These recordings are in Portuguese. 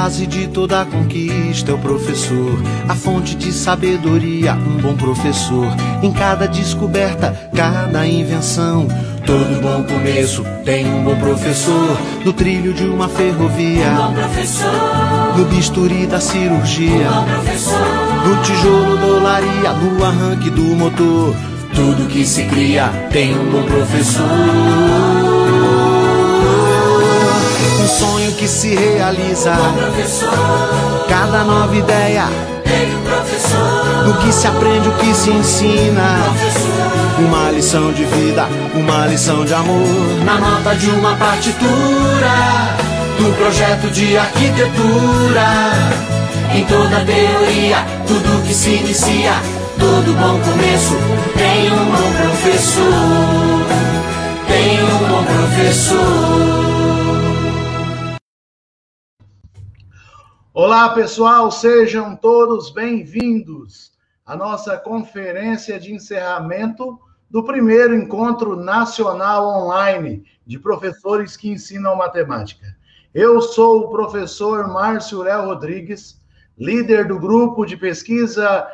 base de toda conquista é o professor, a fonte de sabedoria, um bom professor. Em cada descoberta, cada invenção, todo bom começo tem um bom professor. No trilho de uma ferrovia, um bom professor. No bisturi da cirurgia, um bom professor. No tijolo da olaria, no arranque do motor, tudo que se cria tem um bom professor. Um sonho que se realiza, um bom professor. Cada nova ideia Tem um professor. No que se aprende, o que se ensina, Professor. uma lição de vida, uma lição de amor. Na nota de uma partitura, No projeto de arquitetura, em toda teoria, tudo que se inicia, todo bom começo tem um bom professor. Tem um bom professor. Olá, pessoal, sejam todos bem-vindos à nossa conferência de encerramento do primeiro encontro nacional online de professores que ensinam matemática. Eu sou o professor Márcio Léo Rodrigues, líder do grupo de pesquisa,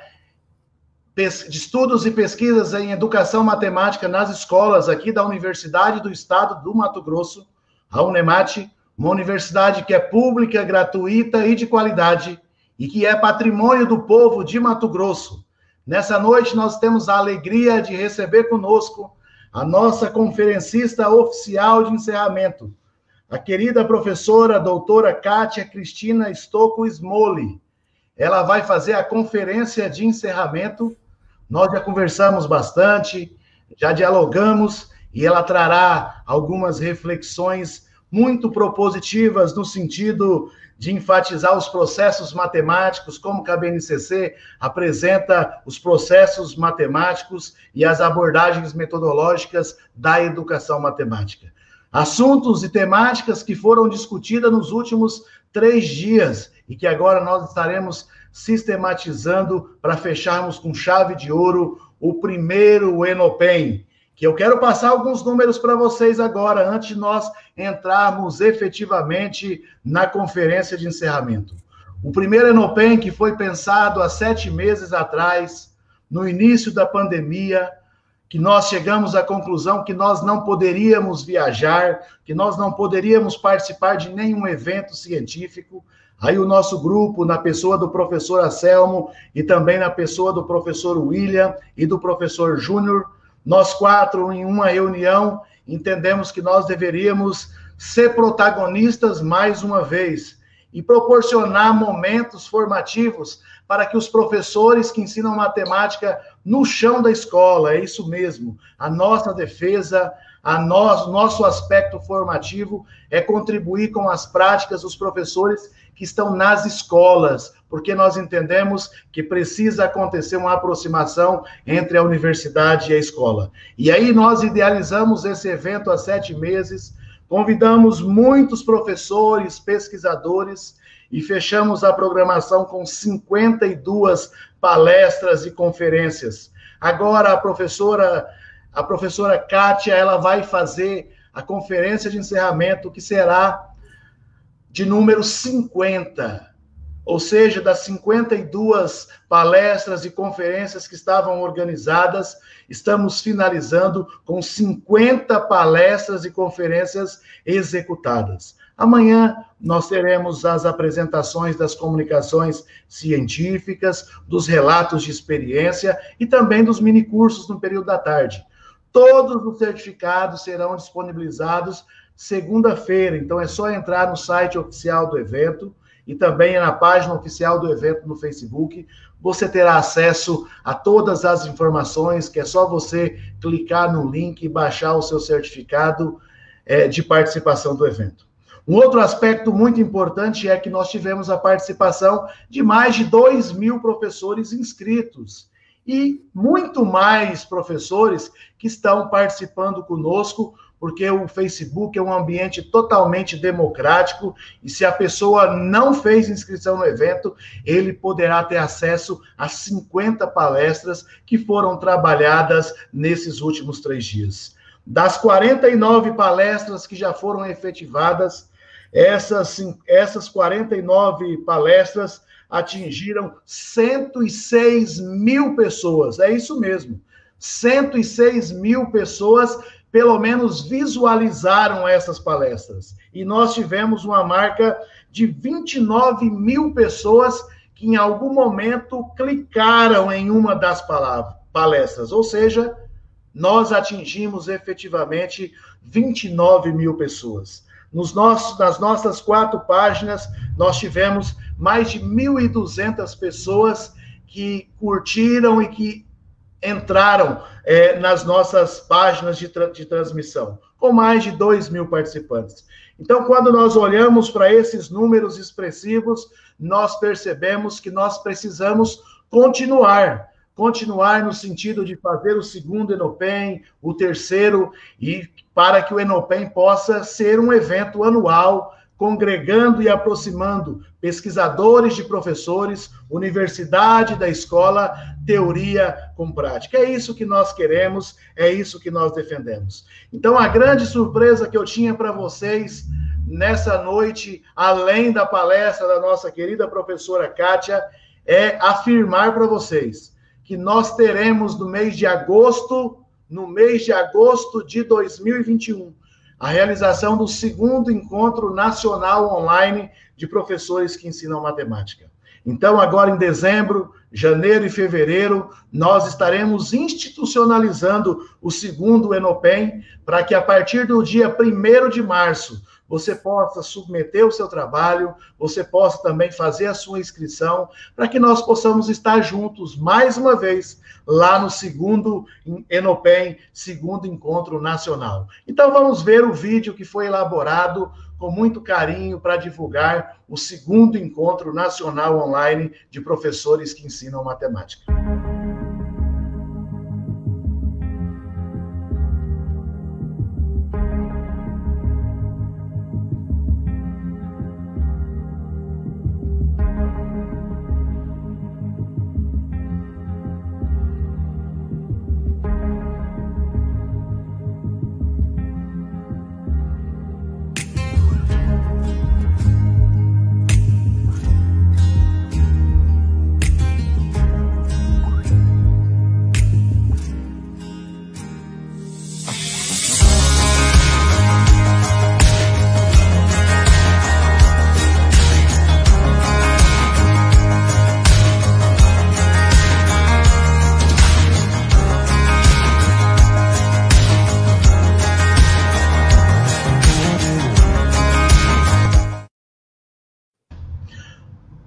de estudos e pesquisas em educação matemática nas escolas aqui da Universidade do Estado do Mato Grosso, a Unemate, uma universidade que é pública, gratuita e de qualidade, e que é patrimônio do povo de Mato Grosso. Nessa noite, nós temos a alegria de receber conosco a nossa conferencista oficial de encerramento, a querida professora doutora Kátia Cristina Stocco Smolli. Ela vai fazer a conferência de encerramento. Nós já conversamos bastante, já dialogamos, e ela trará algumas reflexões muito propositivas no sentido de enfatizar os processos matemáticos, como que a BNCC apresenta os processos matemáticos e as abordagens metodológicas da educação matemática. Assuntos e temáticas que foram discutidas nos últimos 3 dias e que agora nós estaremos sistematizando para fecharmos com chave de ouro o primeiro ENOPEM, que eu quero passar alguns números para vocês agora, antes de nós entrarmos efetivamente na conferência de encerramento. O primeiro ENOPEM, que foi pensado há 7 meses atrás, no início da pandemia, que nós chegamos à conclusão que nós não poderíamos viajar, que nós não poderíamos participar de nenhum evento científico. Aí o nosso grupo, na pessoa do professor Anselmo e também na pessoa do professor William e do professor Júnior, nós 4, em uma reunião, entendemos que nós deveríamos ser protagonistas mais uma vez e proporcionar momentos formativos para que os professores que ensinam matemática no chão da escola, é isso mesmo, a nossa defesa, nosso aspecto formativo é contribuir com as práticas dos professores que estão nas escolas, porque nós entendemos que precisa acontecer uma aproximação entre a universidade e a escola. E aí nós idealizamos esse evento há 7 meses, convidamos muitos professores, pesquisadores, e fechamos a programação com 52 palestras e conferências. Agora a professora Kátia, ela vai fazer a conferência de encerramento, que será de número 50, ou seja, das 52 palestras e conferências que estavam organizadas, estamos finalizando com 50 palestras e conferências executadas. Amanhã nós teremos as apresentações das comunicações científicas, dos relatos de experiência e também dos minicursos no período da tarde. Todos os certificados serão disponibilizados segunda-feira, então é só entrar no site oficial do evento e também na página oficial do evento no Facebook. Você terá acesso a todas as informações, que é só você clicar no link e baixar o seu certificado de participação do evento. Um outro aspecto muito importante é que nós tivemos a participação de mais de 2.000 professores inscritos e muito mais professores que estão participando conosco, porque o Facebook é um ambiente totalmente democrático e se a pessoa não fez inscrição no evento, ele poderá ter acesso a 50 palestras que foram trabalhadas nesses últimos 3 dias. Das 49 palestras que já foram efetivadas, Essas 49 palestras atingiram 106 mil pessoas. É isso mesmo. 106 mil pessoas, pelo menos, visualizaram essas palestras. E nós tivemos uma marca de 29 mil pessoas que, em algum momento, clicaram em uma das palestras. Ou seja, nós atingimos efetivamente 29 mil pessoas. Nas nossas 4 páginas, nós tivemos mais de 1.200 pessoas que curtiram e que entraram nas nossas páginas de transmissão, com mais de 2 mil participantes. Então, quando nós olhamos para esses números expressivos, nós percebemos que nós precisamos continuar no sentido de fazer o segundo Enopen, o terceiro, e para que o Enopen possa ser um evento anual, congregando e aproximando pesquisadores de professores, universidade da escola, teoria com prática. É isso que nós queremos, é isso que nós defendemos. Então, a grande surpresa que eu tinha para vocês nessa noite, além da palestra da nossa querida professora Kátia, é afirmar para vocês que nós teremos no mês de agosto de 2021, a realização do segundo Encontro Nacional Online de Professores que Ensinam Matemática. Então, agora em dezembro, janeiro e fevereiro, nós estaremos institucionalizando o segundo Enopen, para que a partir do dia 1º de março, você possa submeter o seu trabalho, você possa também fazer a sua inscrição, para que nós possamos estar juntos, mais uma vez, lá no segundo Enopen, segundo Encontro Nacional. Então, vamos ver o vídeo que foi elaborado com muito carinho para divulgar o segundo Encontro Nacional Online de Professores que Ensinam Matemática.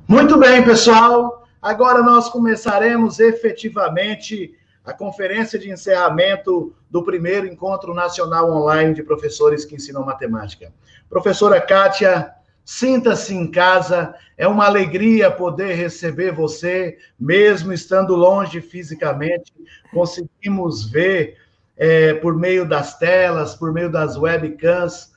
Muito bem, pessoal. Agora nós começaremos efetivamente a conferência de encerramento do primeiro Encontro Nacional Online de Professores que Ensinam Matemática. Professora Kátia, sinta-se em casa. É uma alegria poder receber você, mesmo estando longe fisicamente. Conseguimos ver por meio das telas, por meio das webcams.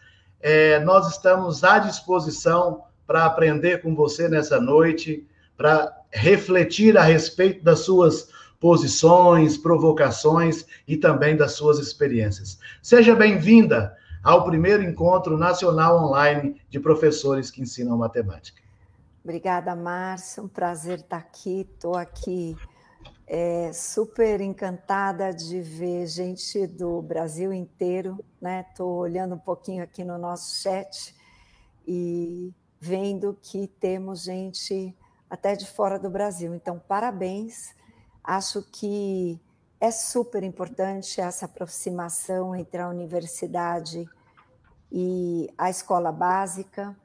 Nós estamos à disposição para aprender com você nessa noite, para refletir a respeito das suas posições, provocações e também das suas experiências. Seja bem-vinda ao primeiro Encontro Nacional Online de Professores que Ensinam Matemática. Obrigada, Márcia. Um prazer estar aqui. Estou aqui super encantada de ver gente do Brasil inteiro, né? Estou olhando um pouquinho aqui no nosso chat e vendo que temos gente até de fora do Brasil. Então, parabéns. Acho que é super importante essa aproximação entre a universidade e a escola básica.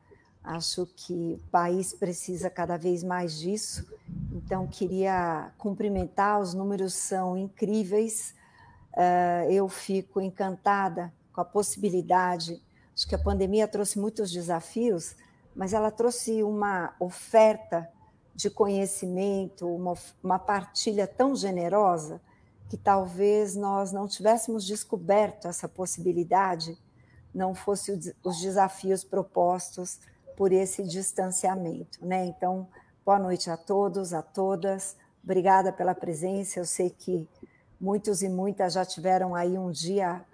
Acho que o país precisa cada vez mais disso. Então, queria cumprimentar, os números são incríveis. Eu fico encantada com a possibilidade. Acho que a pandemia trouxe muitos desafios, mas ela trouxe uma oferta de conhecimento, uma partilha tão generosa que talvez nós não tivéssemos descoberto essa possibilidade, não fossem os desafios propostos por esse distanciamento, né? Então, boa noite a todos, a todas, obrigada pela presença. Eu sei que muitos e muitas já tiveram aí um dia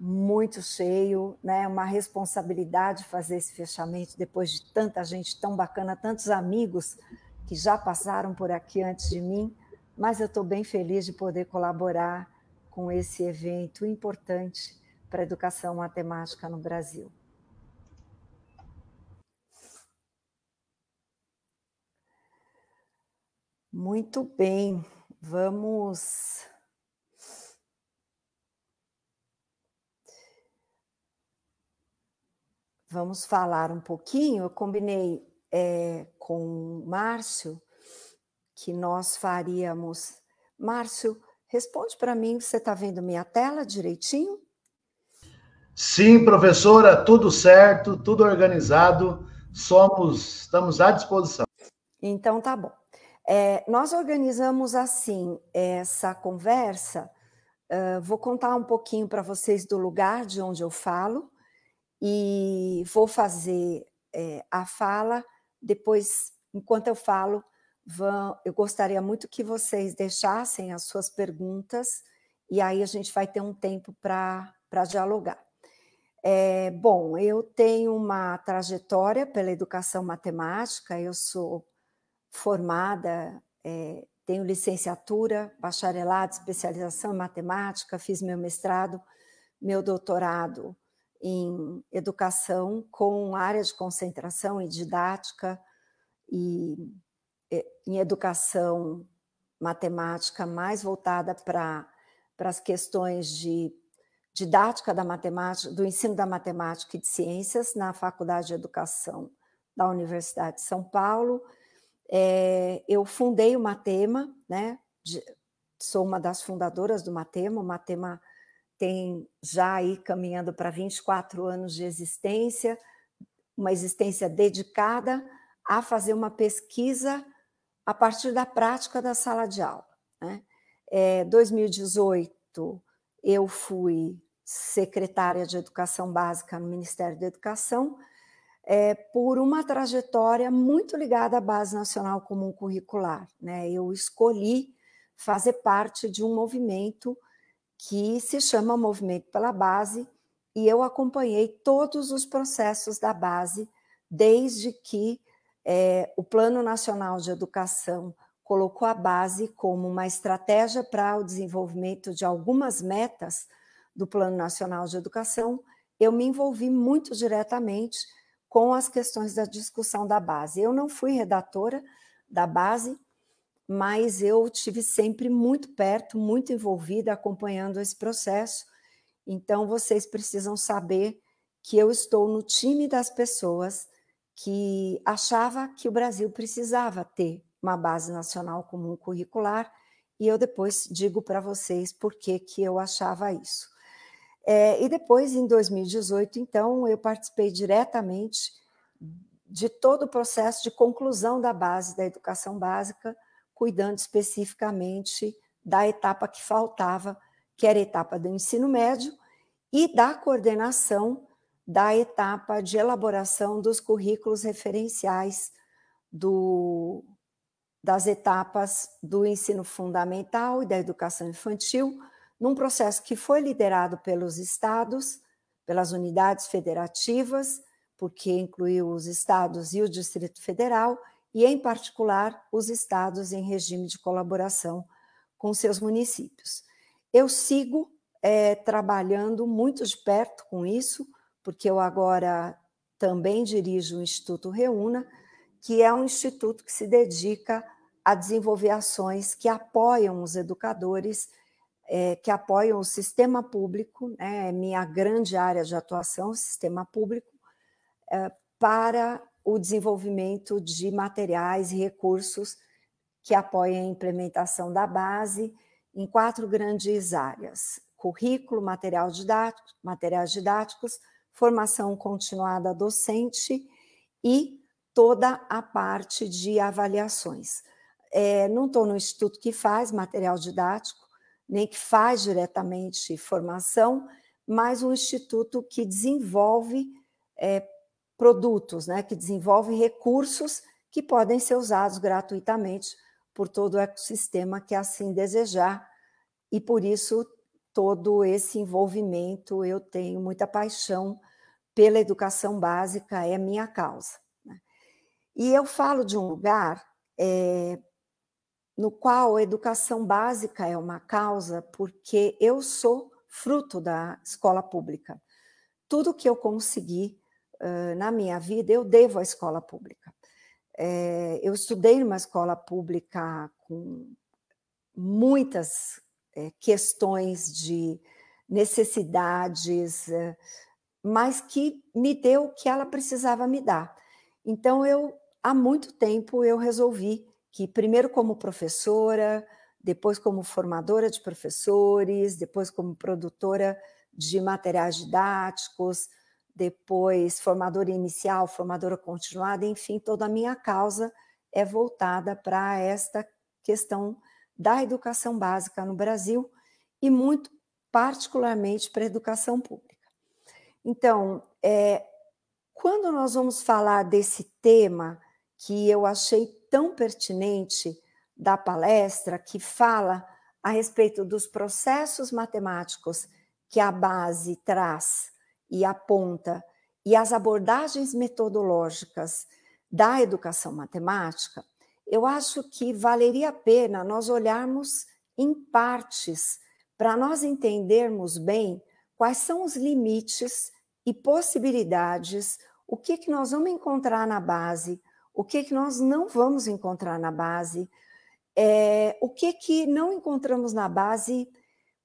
muito cheio, né? Uma responsabilidade fazer esse fechamento depois de tanta gente tão bacana, tantos amigos que já passaram por aqui antes de mim, mas eu estou bem feliz de poder colaborar com esse evento importante para a educação matemática no Brasil. Muito bem, vamos falar um pouquinho. Eu combinei com o Márcio que nós faríamos... Márcio, responde para mim, você está vendo minha tela direitinho? Sim, professora, tudo certo, tudo organizado, estamos à disposição. Então, tá bom. Nós organizamos assim essa conversa, vou contar um pouquinho para vocês do lugar de onde eu falo e vou fazer a fala, depois, enquanto eu falo, eu gostaria muito que vocês deixassem as suas perguntas e aí a gente vai ter um tempo para dialogar. Bom, eu tenho uma trajetória pela educação matemática, eu sou formada, tenho licenciatura, bacharelado, especialização em matemática, fiz meu mestrado, meu doutorado em educação com área de concentração em didática e em educação matemática mais voltada para as questões de didática da matemática, do ensino da matemática e de ciências na Faculdade de Educação da Universidade de São Paulo. Eu fundei o Matema, né? Sou uma das fundadoras do Matema. O Matema tem já aí caminhando para 24 anos de existência, uma existência dedicada a fazer uma pesquisa a partir da prática da sala de aula, né? 2018, eu fui secretária de Educação Básica no Ministério da Educação, por uma trajetória muito ligada à Base Nacional Comum Curricular, né? Eu escolhi fazer parte de um movimento que se chama Movimento pela Base, e eu acompanhei todos os processos da base, desde que o Plano Nacional de Educação colocou a base como uma estratégia para o desenvolvimento de algumas metas do Plano Nacional de Educação. Eu me envolvi muito diretamente com as questões da discussão da base. Eu não fui redatora da base, mas eu tive sempre muito perto, muito envolvida, acompanhando esse processo. Então, vocês precisam saber que eu estou no time das pessoas que achava que o Brasil precisava ter uma base nacional comum curricular, e eu depois digo para vocês por que eu achava isso. E depois, em 2018, então, eu participei diretamente de todo o processo de conclusão da base da educação básica, cuidando especificamente da etapa que faltava, que era a etapa do ensino médio, e da coordenação da etapa de elaboração dos currículos referenciais das etapas do ensino fundamental e da educação infantil, num processo que foi liderado pelos estados, pelas unidades federativas, porque incluiu os estados e o Distrito Federal, e, em particular, os estados em regime de colaboração com seus municípios. Eu sigo trabalhando muito de perto com isso, porque eu agora também dirijo o Instituto Reúna, que é um instituto que se dedica a desenvolver ações que apoiam os educadores, que apoiam o sistema público, né, é minha grande área de atuação, o sistema público, para o desenvolvimento de materiais e recursos que apoiem a implementação da base em 4 grandes áreas: currículo, materiais didáticos, formação continuada docente e toda a parte de avaliações. Não estou no instituto que faz material didático, nem que faz diretamente formação, mas um instituto que desenvolve produtos, né, que desenvolve recursos que podem ser usados gratuitamente por todo o ecossistema que assim desejar, e por isso todo esse envolvimento, eu tenho muita paixão pela educação básica, é minha causa, né? E eu falo de um lugar no qual a educação básica é uma causa, porque eu sou fruto da escola pública. Tudo que eu consegui na minha vida, eu devo à escola pública. Eu estudei numa escola pública com muitas questões de necessidades, mas que me deu o que ela precisava me dar. Então, há muito tempo, eu resolvi que, primeiro como professora, depois como formadora de professores, depois como produtora de materiais didáticos, depois formadora inicial, formadora continuada, enfim, toda a minha causa é voltada para esta questão da educação básica no Brasil e muito particularmente para a educação pública. Então, quando nós vamos falar desse tema que eu achei tão pertinente da palestra, que fala a respeito dos processos matemáticos que a base traz e aponta, e as abordagens metodológicas da educação matemática, eu acho que valeria a pena nós olharmos em partes para nós entendermos bem quais são os limites e possibilidades, o que nós vamos encontrar na base, o que nós não vamos encontrar na base, o que não encontramos na base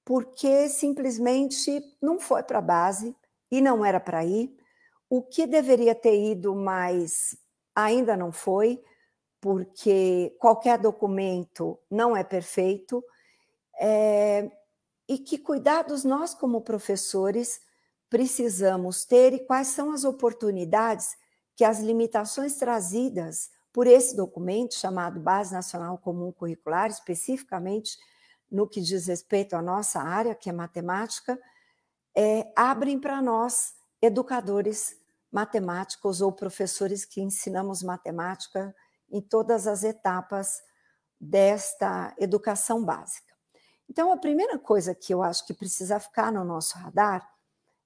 porque simplesmente não foi para a base e não era para ir, o que deveria ter ido, mas ainda não foi, porque qualquer documento não é perfeito, e que cuidados nós, como professores, precisamos ter e quais são as oportunidades que as limitações trazidas por esse documento, chamado Base Nacional Comum Curricular, especificamente no que diz respeito à nossa área, que é matemática, abrem para nós, educadores matemáticos ou professores que ensinamos matemática em todas as etapas desta educação básica. Então, a primeira coisa que eu acho que precisa ficar no nosso radar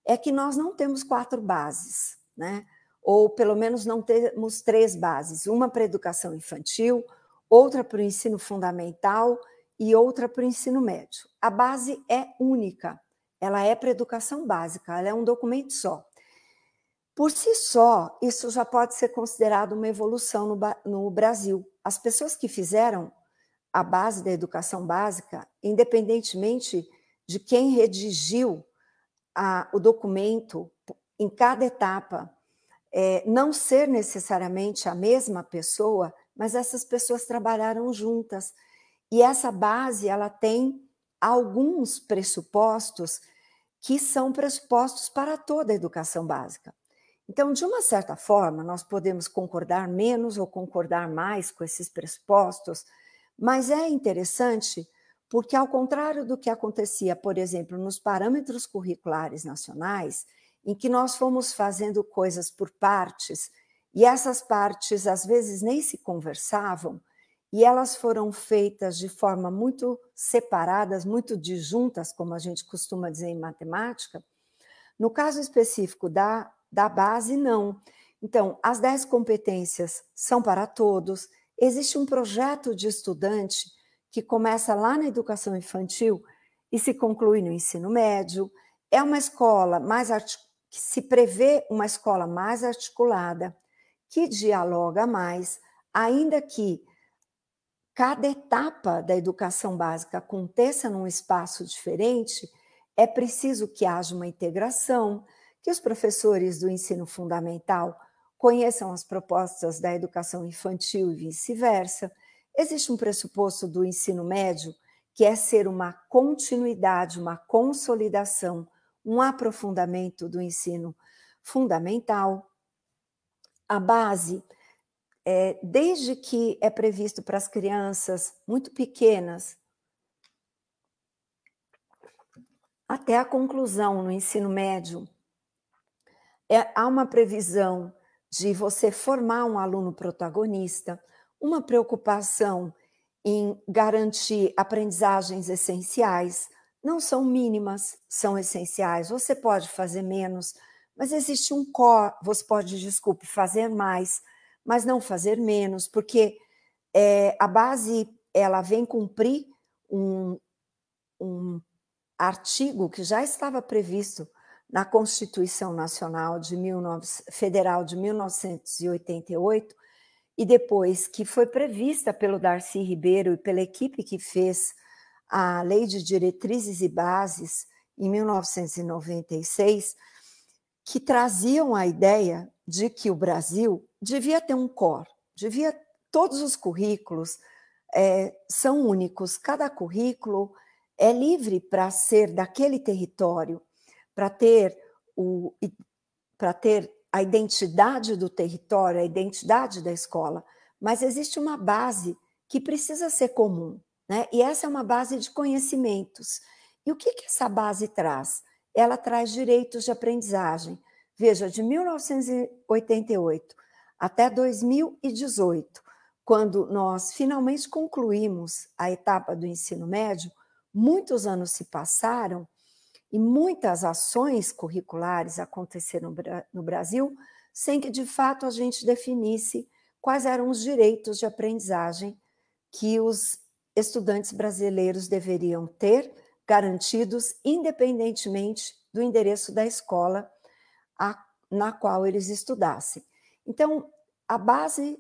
é que nós não temos 4 bases, né? Ou pelo menos não temos 3 bases, uma para a educação infantil, outra para o ensino fundamental e outra para o ensino médio. A base é única, ela é para a educação básica, ela é um documento só. Por si só, isso já pode ser considerado uma evolução no Brasil. As pessoas que fizeram a base da educação básica, independentemente de quem redigiu o documento em cada etapa, não ser necessariamente a mesma pessoa, mas essas pessoas trabalharam juntas. E essa base, ela tem alguns pressupostos que são pressupostos para toda a educação básica. Então, de uma certa forma, nós podemos concordar menos ou concordar mais com esses pressupostos, mas é interessante porque, ao contrário do que acontecia, por exemplo, nos parâmetros curriculares nacionais, em que nós fomos fazendo coisas por partes, e essas partes às vezes nem se conversavam, e elas foram feitas de forma muito separadas, muito disjuntas, como a gente costuma dizer em matemática, no caso específico da base, não. Então, as 10 competências são para todos, existe um projeto de estudante que começa lá na educação infantil e se conclui no ensino médio, é uma escola que se prevê uma escola mais articulada, que dialoga mais, ainda que cada etapa da educação básica aconteça num espaço diferente, é preciso que haja uma integração, que os professores do ensino fundamental conheçam as propostas da educação infantil e vice-versa. Existe um pressuposto do ensino médio, que é ser uma continuidade, uma consolidação, um aprofundamento do ensino fundamental. A base, desde que é previsto para as crianças muito pequenas, até a conclusão no ensino médio, há uma previsão de você formar um aluno protagonista, uma preocupação em garantir aprendizagens essenciais, não são mínimas, são essenciais. Você pode fazer menos, mas existe um core. Você pode, desculpe, fazer mais, mas não fazer menos, porque a base ela vem cumprir um artigo que já estava previsto na Constituição Nacional Federal de 1988, e depois que foi prevista pelo Darcy Ribeiro e pela equipe que fez a Lei de Diretrizes e Bases, em 1996, que traziam a ideia de que o Brasil devia ter um core, todos os currículos são únicos, cada currículo é livre para ser daquele território, para ter a identidade do território, a identidade da escola, mas existe uma base que precisa ser comum, né? E essa é uma base de conhecimentos. E o que essa base traz? Ela traz direitos de aprendizagem. Veja, de 1988 até 2018, quando nós finalmente concluímos a etapa do ensino médio, muitos anos se passaram e muitas ações curriculares aconteceram no Brasil sem que, de fato, a gente definisse quais eram os direitos de aprendizagem que os estudantes brasileiros deveriam ter garantidos, independentemente do endereço da escola na qual eles estudassem. Então, a base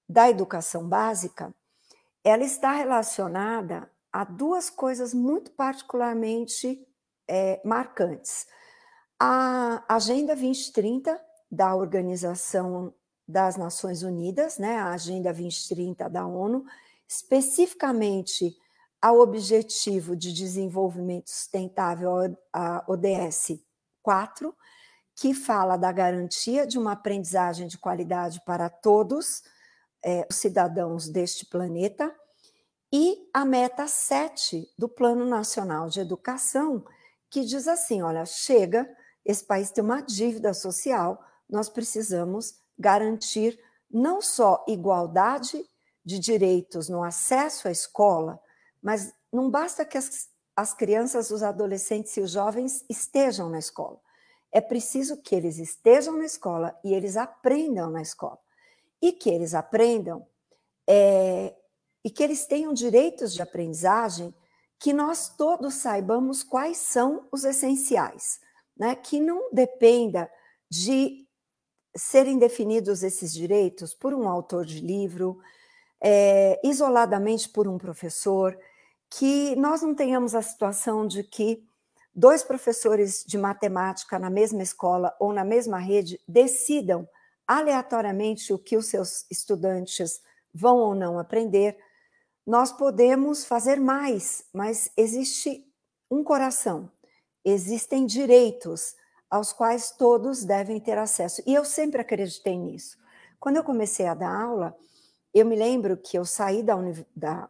da educação básica, ela está relacionada a duas coisas muito particularmente marcantes. A Agenda 2030 da Organização das Nações Unidas, né, a Agenda 2030 da ONU, especificamente ao Objetivo de Desenvolvimento Sustentável, a ODS 4, que fala da garantia de uma aprendizagem de qualidade para todos os cidadãos deste planeta, e a meta 7 do Plano Nacional de Educação, que diz assim, olha, chega, esse país tem uma dívida social, nós precisamos garantir não só igualdade de direitos no acesso à escola, mas não basta que as crianças, os adolescentes e os jovens estejam na escola. É preciso que eles estejam na escola e eles aprendam na escola. E que eles aprendam e que eles tenham direitos de aprendizagem, que nós todos saibamos quais são os essenciais, né? Que não dependa de serem definidos esses direitos por um autor de livro, isoladamente por um professor, que nós não tenhamos a situação de que 2 professores de matemática na mesma escola ou na mesma rede decidam aleatoriamente o que os seus estudantes vão ou não aprender. Nós podemos fazer mais, mas existe um coração, existem direitos aos quais todos devem ter acesso. E eu sempre acreditei nisso. Quando eu comecei a dar aula, eu me lembro que eu saí da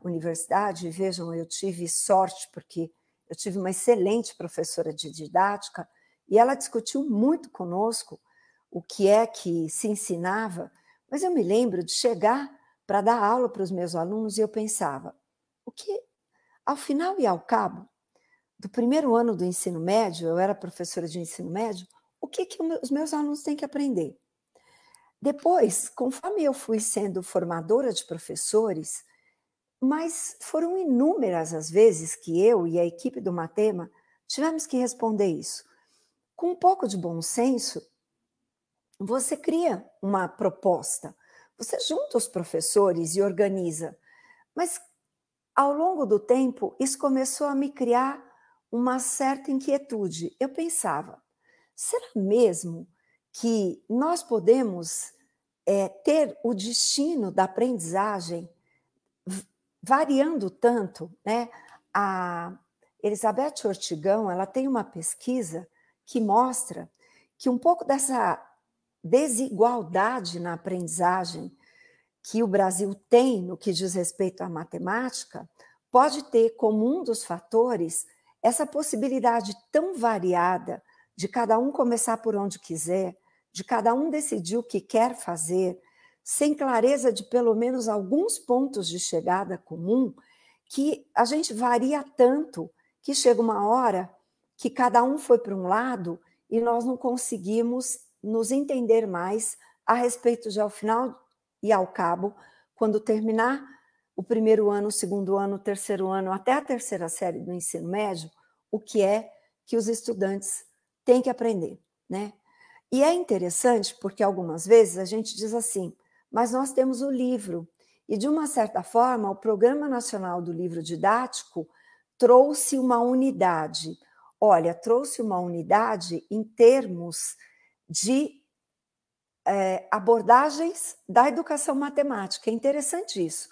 universidade, e vejam, eu tive sorte, porque eu tive uma excelente professora de didática, e ela discutiu muito conosco o que é que se ensinava, mas eu me lembro de chegar para dar aula para os meus alunos e eu pensava, o que, ao final e ao cabo, do primeiro ano do ensino médio, eu era professora de ensino médio, o que os meus alunos têm que aprender? Depois, conforme eu fui sendo formadora de professores, mas foram inúmeras as vezes que eu e a equipe do Matema tivemos que responder isso. Com um pouco de bom senso, você cria uma proposta, você junta os professores e organiza, mas ao longo do tempo isso começou a me criar uma certa inquietude. Eu pensava, será mesmo que nós podemos ter o destino da aprendizagem variando tanto, né? A Elizabeth Ortigão, ela tem uma pesquisa que mostra que um pouco dessa desigualdade na aprendizagem que o Brasil tem no que diz respeito à matemática pode ter como um dos fatores essa possibilidade tão variada de cada um começar por onde quiser, de cada um decidir o que quer fazer, sem clareza de pelo menos alguns pontos de chegada comum, que a gente varia tanto que chega uma hora que cada um foi para um lado e nós não conseguimos nos entender mais a respeito de, ao final e ao cabo, quando terminar o primeiro ano, o segundo ano, o terceiro ano, até a terceira série do ensino médio, o que é que os estudantes têm que aprender, né? E é interessante porque algumas vezes a gente diz assim, mas nós temos o livro, e de uma certa forma o Programa Nacional do Livro Didático trouxe uma unidade. Olha, trouxe uma unidade em termos de abordagens da educação matemática. É interessante isso.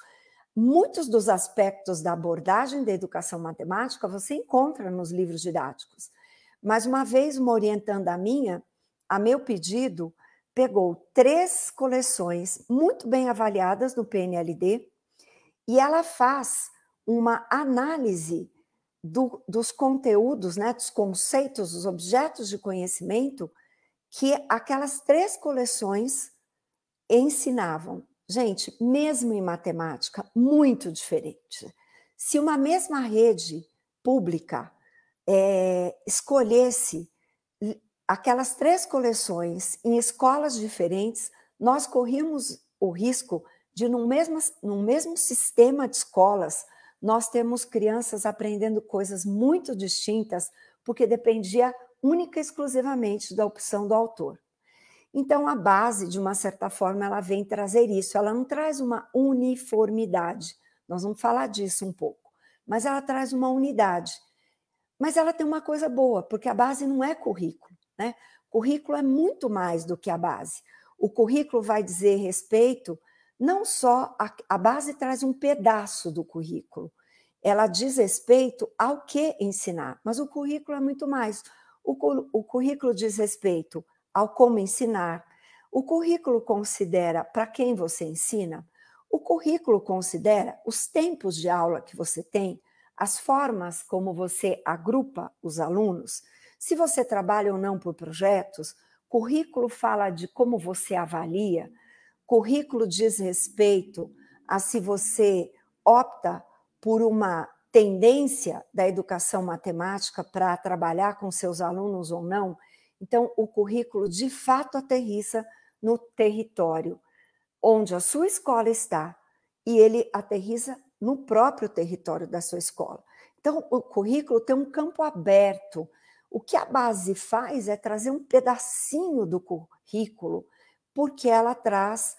Muitos dos aspectos da abordagem da educação matemática você encontra nos livros didáticos. Mas uma vez uma orientanda minha, a meu pedido, pegou 3 coleções muito bem avaliadas no PNLD e ela faz uma análise dos conteúdos, né, dos conceitos, dos objetos de conhecimento que aquelas 3 coleções ensinavam. Gente, mesmo em matemática, muito diferente. Se uma mesma rede pública escolhesse aquelas 3 coleções em escolas diferentes, nós corríamos o risco de, num mesmo sistema de escolas, nós temos crianças aprendendo coisas muito distintas, porque dependia única e exclusivamente da opção do autor. Então, a base, de uma certa forma, ela vem trazer isso. Ela não traz uma uniformidade, nós vamos falar disso um pouco, mas ela traz uma unidade. Mas ela tem uma coisa boa, porque a base não é currículo, né? Currículo é muito mais do que a base. O currículo vai dizer respeito, não só a base traz um pedaço do currículo, ela diz respeito ao que ensinar, mas o currículo é muito mais. O currículo diz respeito ao como ensinar, o currículo considera para quem você ensina, o currículo considera os tempos de aula que você tem, as formas como você agrupa os alunos, se você trabalha ou não por projetos, currículo fala de como você avalia, currículo diz respeito a se você opta por uma tendência da educação matemática para trabalhar com seus alunos ou não. Então, o currículo de fato aterrissa no território onde a sua escola está e ele aterrissa no próprio território da sua escola. Então, o currículo tem um campo aberto. O que a base faz é trazer um pedacinho do currículo, porque ela traz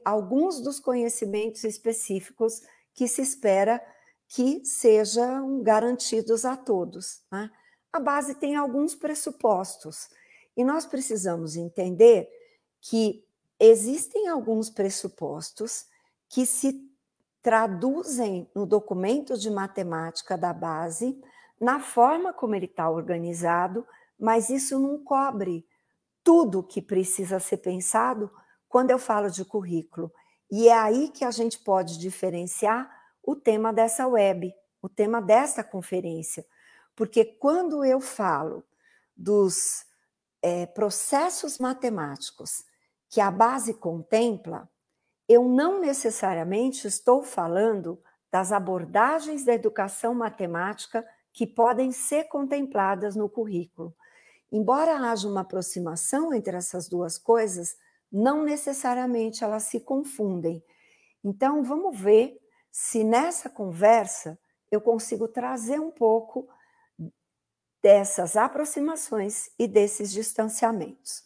alguns dos conhecimentos específicos que se espera que sejam garantidos a todos, né? A base tem alguns pressupostos e nós precisamos entender que existem alguns pressupostos que se traduzem no documento de matemática da base, na forma como ele está organizado, mas isso não cobre tudo que precisa ser pensado quando eu falo de currículo. E é aí que a gente pode diferenciar o tema dessa web, o tema dessa conferência. Porque quando eu falo dos processos matemáticos que a base contempla, eu não necessariamente estou falando das abordagens da educação matemática que podem ser contempladas no currículo. Embora haja uma aproximação entre essas duas coisas, não necessariamente elas se confundem. Então, vamos ver se nessa conversa eu consigo trazer um pouco dessas aproximações e desses distanciamentos.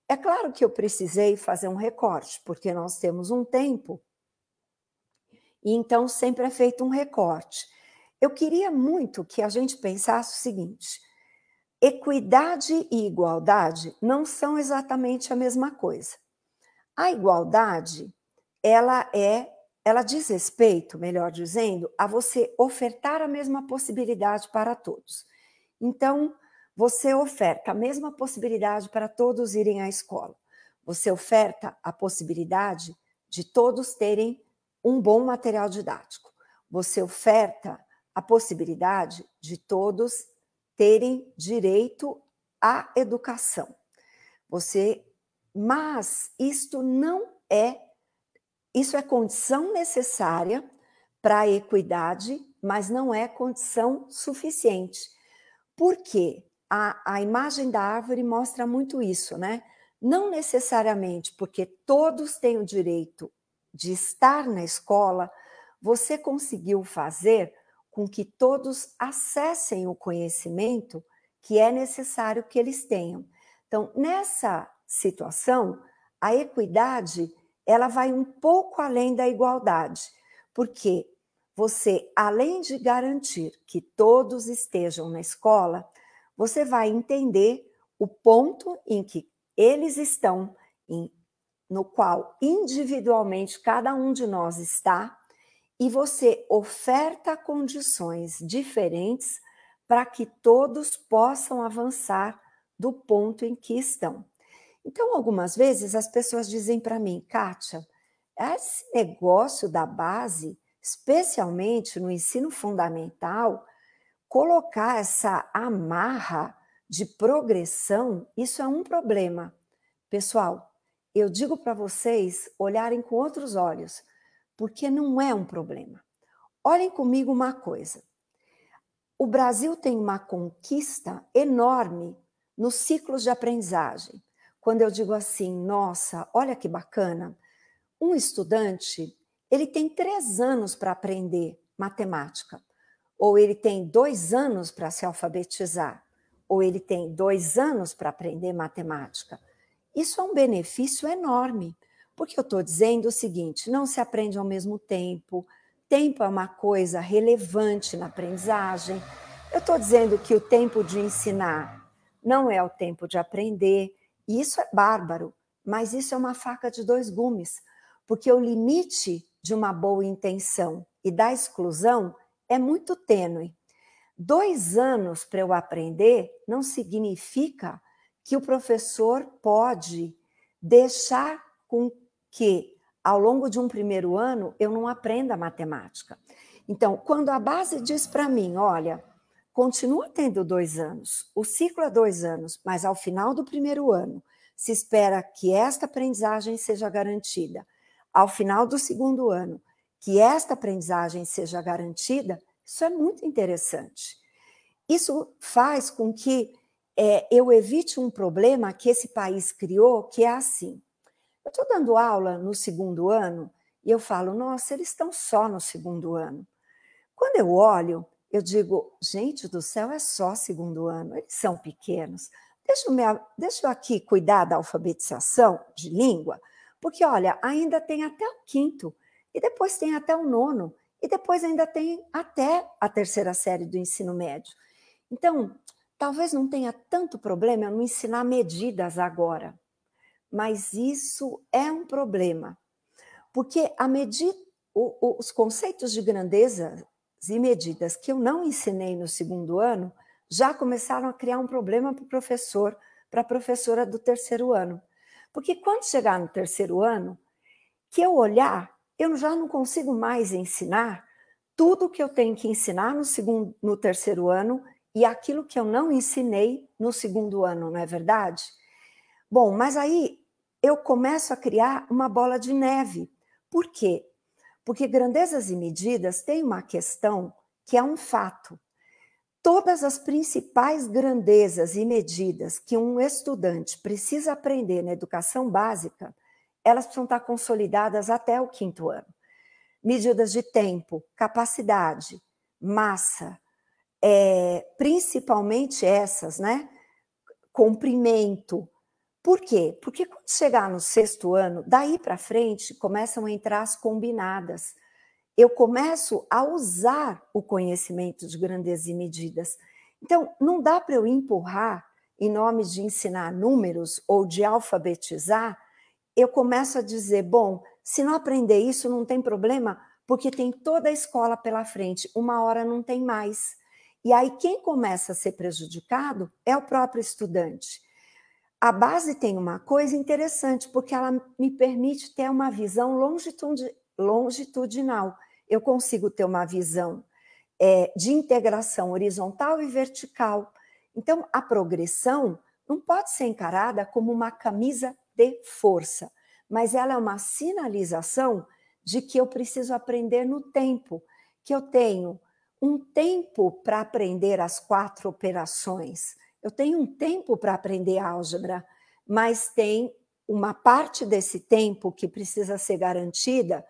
É claro que eu precisei fazer um recorte, porque nós temos um tempo, e então sempre é feito um recorte. Eu queria muito que a gente pensasse o seguinte: equidade e igualdade não são exatamente a mesma coisa. A igualdade, ela diz respeito, melhor dizendo, a você ofertar a mesma possibilidade para todos. Então, você oferta a mesma possibilidade para todos irem à escola. Você oferta a possibilidade de todos terem um bom material didático. Você oferta a possibilidade de todos terem direito à educação. Mas isto é condição necessária para a equidade mas não é condição suficiente. Por quê? A imagem da árvore mostra muito isso, né? Não necessariamente porque todos têm o direito de estar na escola, você conseguiu fazer com que todos acessem o conhecimento que é necessário que eles tenham. Então, nessa situação, a equidade, ela vai um pouco além da igualdade, porque você, além de garantir que todos estejam na escola, você vai entender o ponto em que eles estão, no qual individualmente cada um de nós está, e você oferta condições diferentes para que todos possam avançar do ponto em que estão. Então, algumas vezes as pessoas dizem para mim, Kátia, esse negócio da base, especialmente no ensino fundamental, colocar essa amarra de progressão, isso é um problema. Pessoal, eu digo para vocês olharem com outros olhos, porque não é um problema. Olhem comigo uma coisa. O Brasil tem uma conquista enorme nos ciclos de aprendizagem. Quando eu digo assim, nossa, olha que bacana, um estudante, ele tem 3 anos para aprender matemática, ou ele tem 2 anos para se alfabetizar, ou ele tem 2 anos para aprender matemática. Isso é um benefício enorme, porque eu estou dizendo o seguinte, não se aprende ao mesmo tempo, tempo é uma coisa relevante na aprendizagem. Eu estou dizendo que o tempo de ensinar não é o tempo de aprender, e isso é bárbaro, mas isso é uma faca de 2 gumes, porque o limite de uma boa intenção e da exclusão é muito tênue. 2 anos para eu aprender não significa que o professor pode deixar com que, ao longo de um primeiro ano, eu não aprenda matemática. Então, quando a base diz para mim, olha, continua tendo 2 anos, o ciclo é 2 anos, mas ao final do primeiro ano se espera que esta aprendizagem seja garantida. Ao final do segundo ano, que esta aprendizagem seja garantida, isso é muito interessante. Isso faz com que eu evite um problema que esse país criou, que é assim. Eu estou dando aula no segundo ano e eu falo, nossa, eles estão só no segundo ano. Quando eu olho, eu digo, gente do céu, é só segundo ano, eles são pequenos. Deixa eu aqui cuidar da alfabetização de língua, porque, olha, ainda tem até o 5º, e depois tem até o 9º, e depois ainda tem até a 3ª série do ensino médio. Então, talvez não tenha tanto problema eu não ensinar medidas agora, mas isso é um problema, porque os conceitos de grandezas e medidas que eu não ensinei no segundo ano já começaram a criar um problema para o professor, para a professora do 3º ano. Porque quando chegar no 3º ano, que eu olhar, eu já não consigo mais ensinar tudo que eu tenho que ensinar no 3º ano e aquilo que eu não ensinei no segundo ano, não é verdade? Bom, mas aí eu começo a criar uma bola de neve. Por quê? Porque grandezas e medidas têm uma questão que é um fato. Todas as principais grandezas e medidas que um estudante precisa aprender na educação básica, elas precisam estar consolidadas até o 5º ano. Medidas de tempo, capacidade, massa, principalmente essas, né? Comprimento. Por quê? Porque quando chegar no 6º ano, daí para frente, começam a entrar as combinadas. Eu começo a usar o conhecimento de grandezas e medidas. Então, não dá para eu empurrar, em nome de ensinar números ou de alfabetizar, eu começo a dizer, bom, se não aprender isso não tem problema, porque tem toda a escola pela frente, uma hora não tem mais. E aí quem começa a ser prejudicado é o próprio estudante. A base tem uma coisa interessante, porque ela me permite ter uma visão longitudinal. Eu consigo ter uma visão de integração horizontal e vertical. Então, a progressão não pode ser encarada como uma camisa de força, mas ela é uma sinalização de que eu preciso aprender no tempo, que eu tenho um tempo para aprender as 4 operações. Eu tenho um tempo para aprender álgebra, mas tem uma parte desse tempo que precisa ser garantida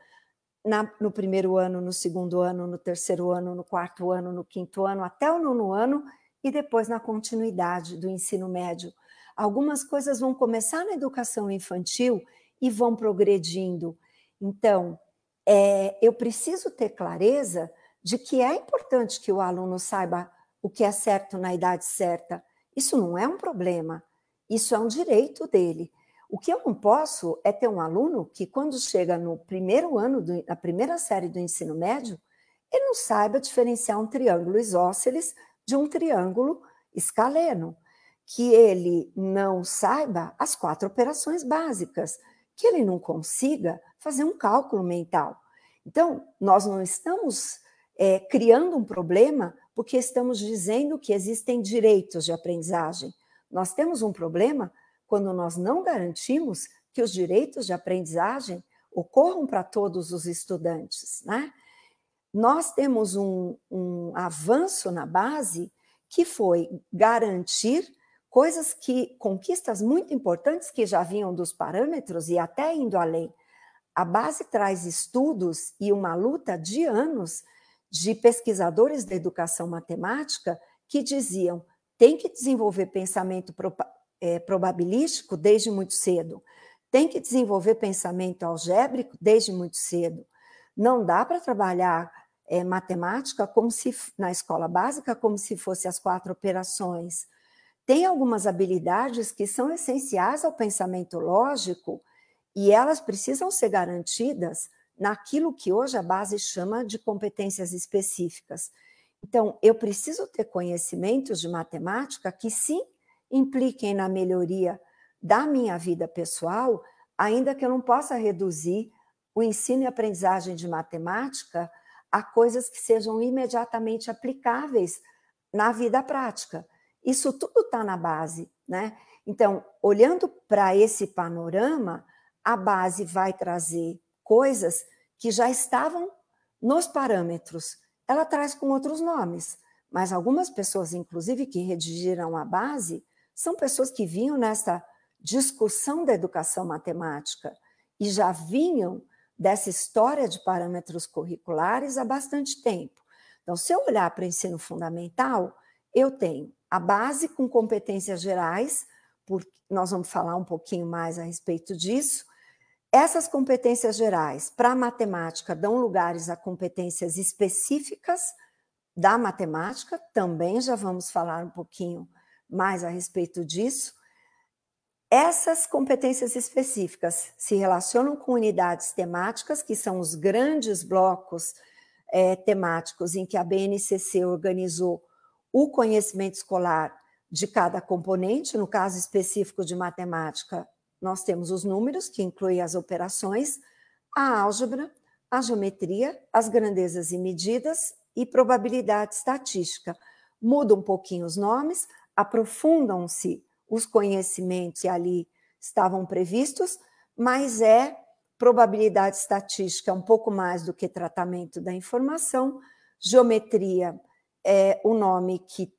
no primeiro ano, no segundo ano, no terceiro ano, no quarto ano, no quinto ano, até o 9º ano, e depois na continuidade do ensino médio. Algumas coisas vão começar na educação infantil e vão progredindo. Então, eu preciso ter clareza de que é importante que o aluno saiba o que é certo na idade certa. Isso não é um problema, isso é um direito dele. O que eu não posso é ter um aluno que, quando chega no primeiro ano, na primeira série do ensino médio, ele não saiba diferenciar um triângulo isósceles de um triângulo escaleno, que ele não saiba as 4 operações básicas, que ele não consiga fazer um cálculo mental. Então, nós não estamos criando um problema porque estamos dizendo que existem direitos de aprendizagem. Nós temos um problema quando nós não garantimos que os direitos de aprendizagem ocorram para todos os estudantes, né? Nós temos um avanço na base que foi garantir conquistas muito importantes que já vinham dos parâmetros e até indo além. A base traz estudos e uma luta de anos de pesquisadores da educação matemática que diziam: tem que desenvolver pensamento probabilístico desde muito cedo, tem que desenvolver pensamento algébrico desde muito cedo. Não dá para trabalhar matemática na escola básica como se fosse as 4 operações. Tem algumas habilidades que são essenciais ao pensamento lógico e elas precisam ser garantidas naquilo que hoje a base chama de competências específicas. Então, eu preciso ter conhecimentos de matemática que sim impliquem na melhoria da minha vida pessoal, ainda que eu não possa reduzir o ensino e aprendizagem de matemática a coisas que sejam imediatamente aplicáveis na vida prática. Isso tudo está na base, né? Então, olhando para esse panorama, a base vai trazer coisas que já estavam nos parâmetros. Ela traz com outros nomes, mas algumas pessoas, inclusive, que redigiram a base, são pessoas que vinham nessa discussão da educação matemática e já vinham dessa história de parâmetros curriculares há bastante tempo. Então, se eu olhar para o ensino fundamental, eu tenho a base com competências gerais, porque nós vamos falar um pouquinho mais a respeito disso. Essas competências gerais, para a matemática, dão lugares a competências específicas da matemática, também já vamos falar um pouquinho mais a respeito disso. Essas competências específicas se relacionam com unidades temáticas, que são os grandes blocos temáticos em que a BNCC organizou o conhecimento escolar de cada componente. No caso específico de matemática, nós temos os números, que incluem as operações, a álgebra, a geometria, as grandezas e medidas e probabilidade estatística. Muda um pouquinho os nomes, aprofundam-se os conhecimentos que ali estavam previstos, mas probabilidade estatística um pouco mais do que tratamento da informação, geometria é o nome que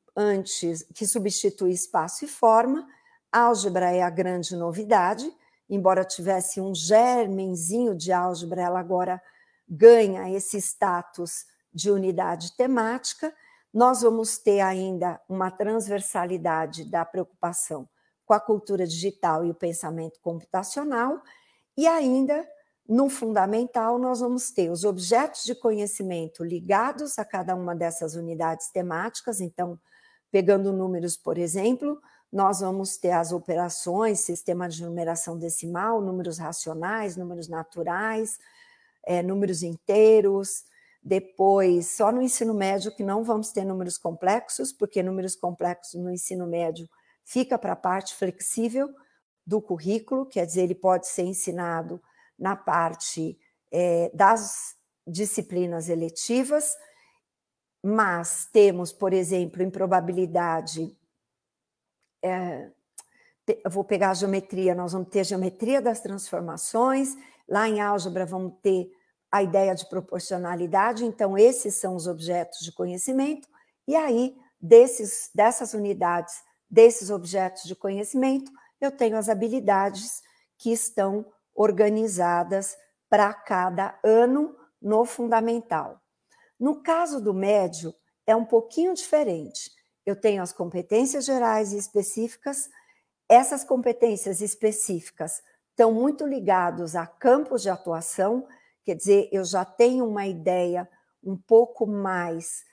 substitui espaço e forma, álgebra é a grande novidade, embora tivesse um germenzinho de álgebra, ela agora ganha esse status de unidade temática. Nós vamos ter ainda uma transversalidade da preocupação com a cultura digital e o pensamento computacional, e ainda, no fundamental, nós vamos ter os objetos de conhecimento ligados a cada uma dessas unidades temáticas. Então, pegando números, por exemplo, nós vamos ter as operações, sistema de numeração decimal, números racionais, números naturais, números inteiros. Depois, só no ensino médio que não vamos ter números complexos, porque números complexos no ensino médio fica para a parte flexível do currículo, quer dizer, ele pode ser ensinado na parte das disciplinas eletivas, mas temos, por exemplo, em probabilidade, eu vou pegar a geometria, nós vamos ter geometria das transformações, lá em álgebra vamos ter a ideia de proporcionalidade, então esses são os objetos de conhecimento, e aí dessas unidades, desses objetos de conhecimento, eu tenho as habilidades que estão organizadas para cada ano no fundamental. No caso do médio, é um pouquinho diferente. Eu tenho as competências gerais e específicas. Essas competências específicas estão muito ligadas a campos de atuação, quer dizer, eu já tenho uma ideia um pouco mais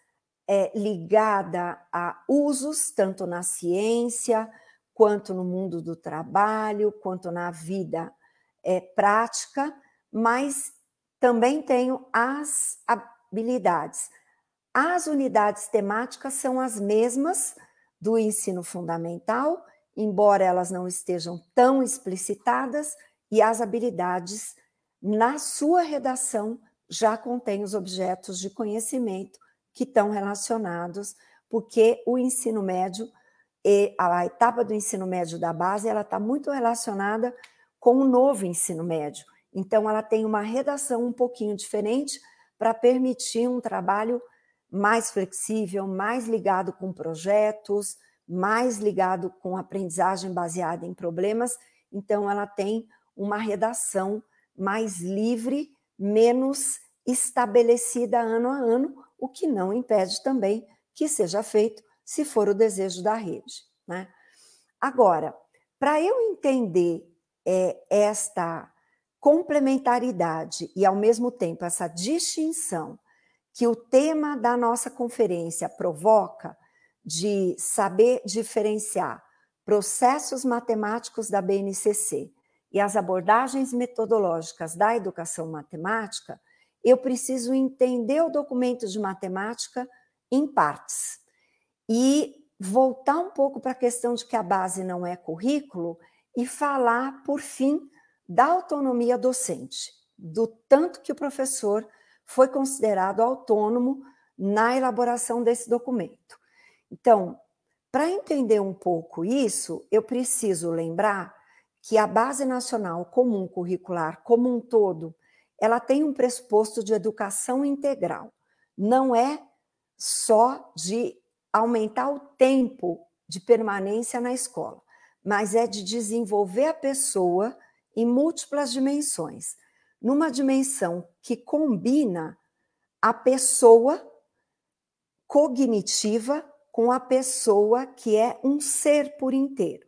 ligada a usos, tanto na ciência, quanto no mundo do trabalho, quanto na vida prática, mas também tenho as habilidades. As unidades temáticas são as mesmas do ensino fundamental, embora elas não estejam tão explicitadas, e as habilidades, na sua redação, já contêm os objetos de conhecimento que estão relacionados, porque o ensino médio, a etapa do ensino médio da base, ela está muito relacionada com o novo ensino médio. Então, ela tem uma redação um pouquinho diferente para permitir um trabalho mais flexível, mais ligado com projetos, mais ligado com aprendizagem baseada em problemas. Então, ela tem uma redação mais livre, menos estabelecida ano a ano, o que não impede também que seja feito, se for o desejo da rede, né? Agora, para eu entender esta complementaridade e, ao mesmo tempo, essa distinção que o tema da nossa conferência provoca, de saber diferenciar processos matemáticos da BNCC e as abordagens metodológicas da educação matemática, eu preciso entender o documento de matemática em partes e voltar um pouco para a questão de que a base não é currículo e falar, por fim, da autonomia docente, do tanto que o professor foi considerado autônomo na elaboração desse documento. Então, para entender um pouco isso, eu preciso lembrar que a Base Nacional Comum Curricular, como um todo, ela tem um pressuposto de educação integral. Não é só de aumentar o tempo de permanência na escola, mas é de desenvolver a pessoa em múltiplas dimensões. Numa dimensão que combina a pessoa cognitiva com a pessoa que é um ser por inteiro.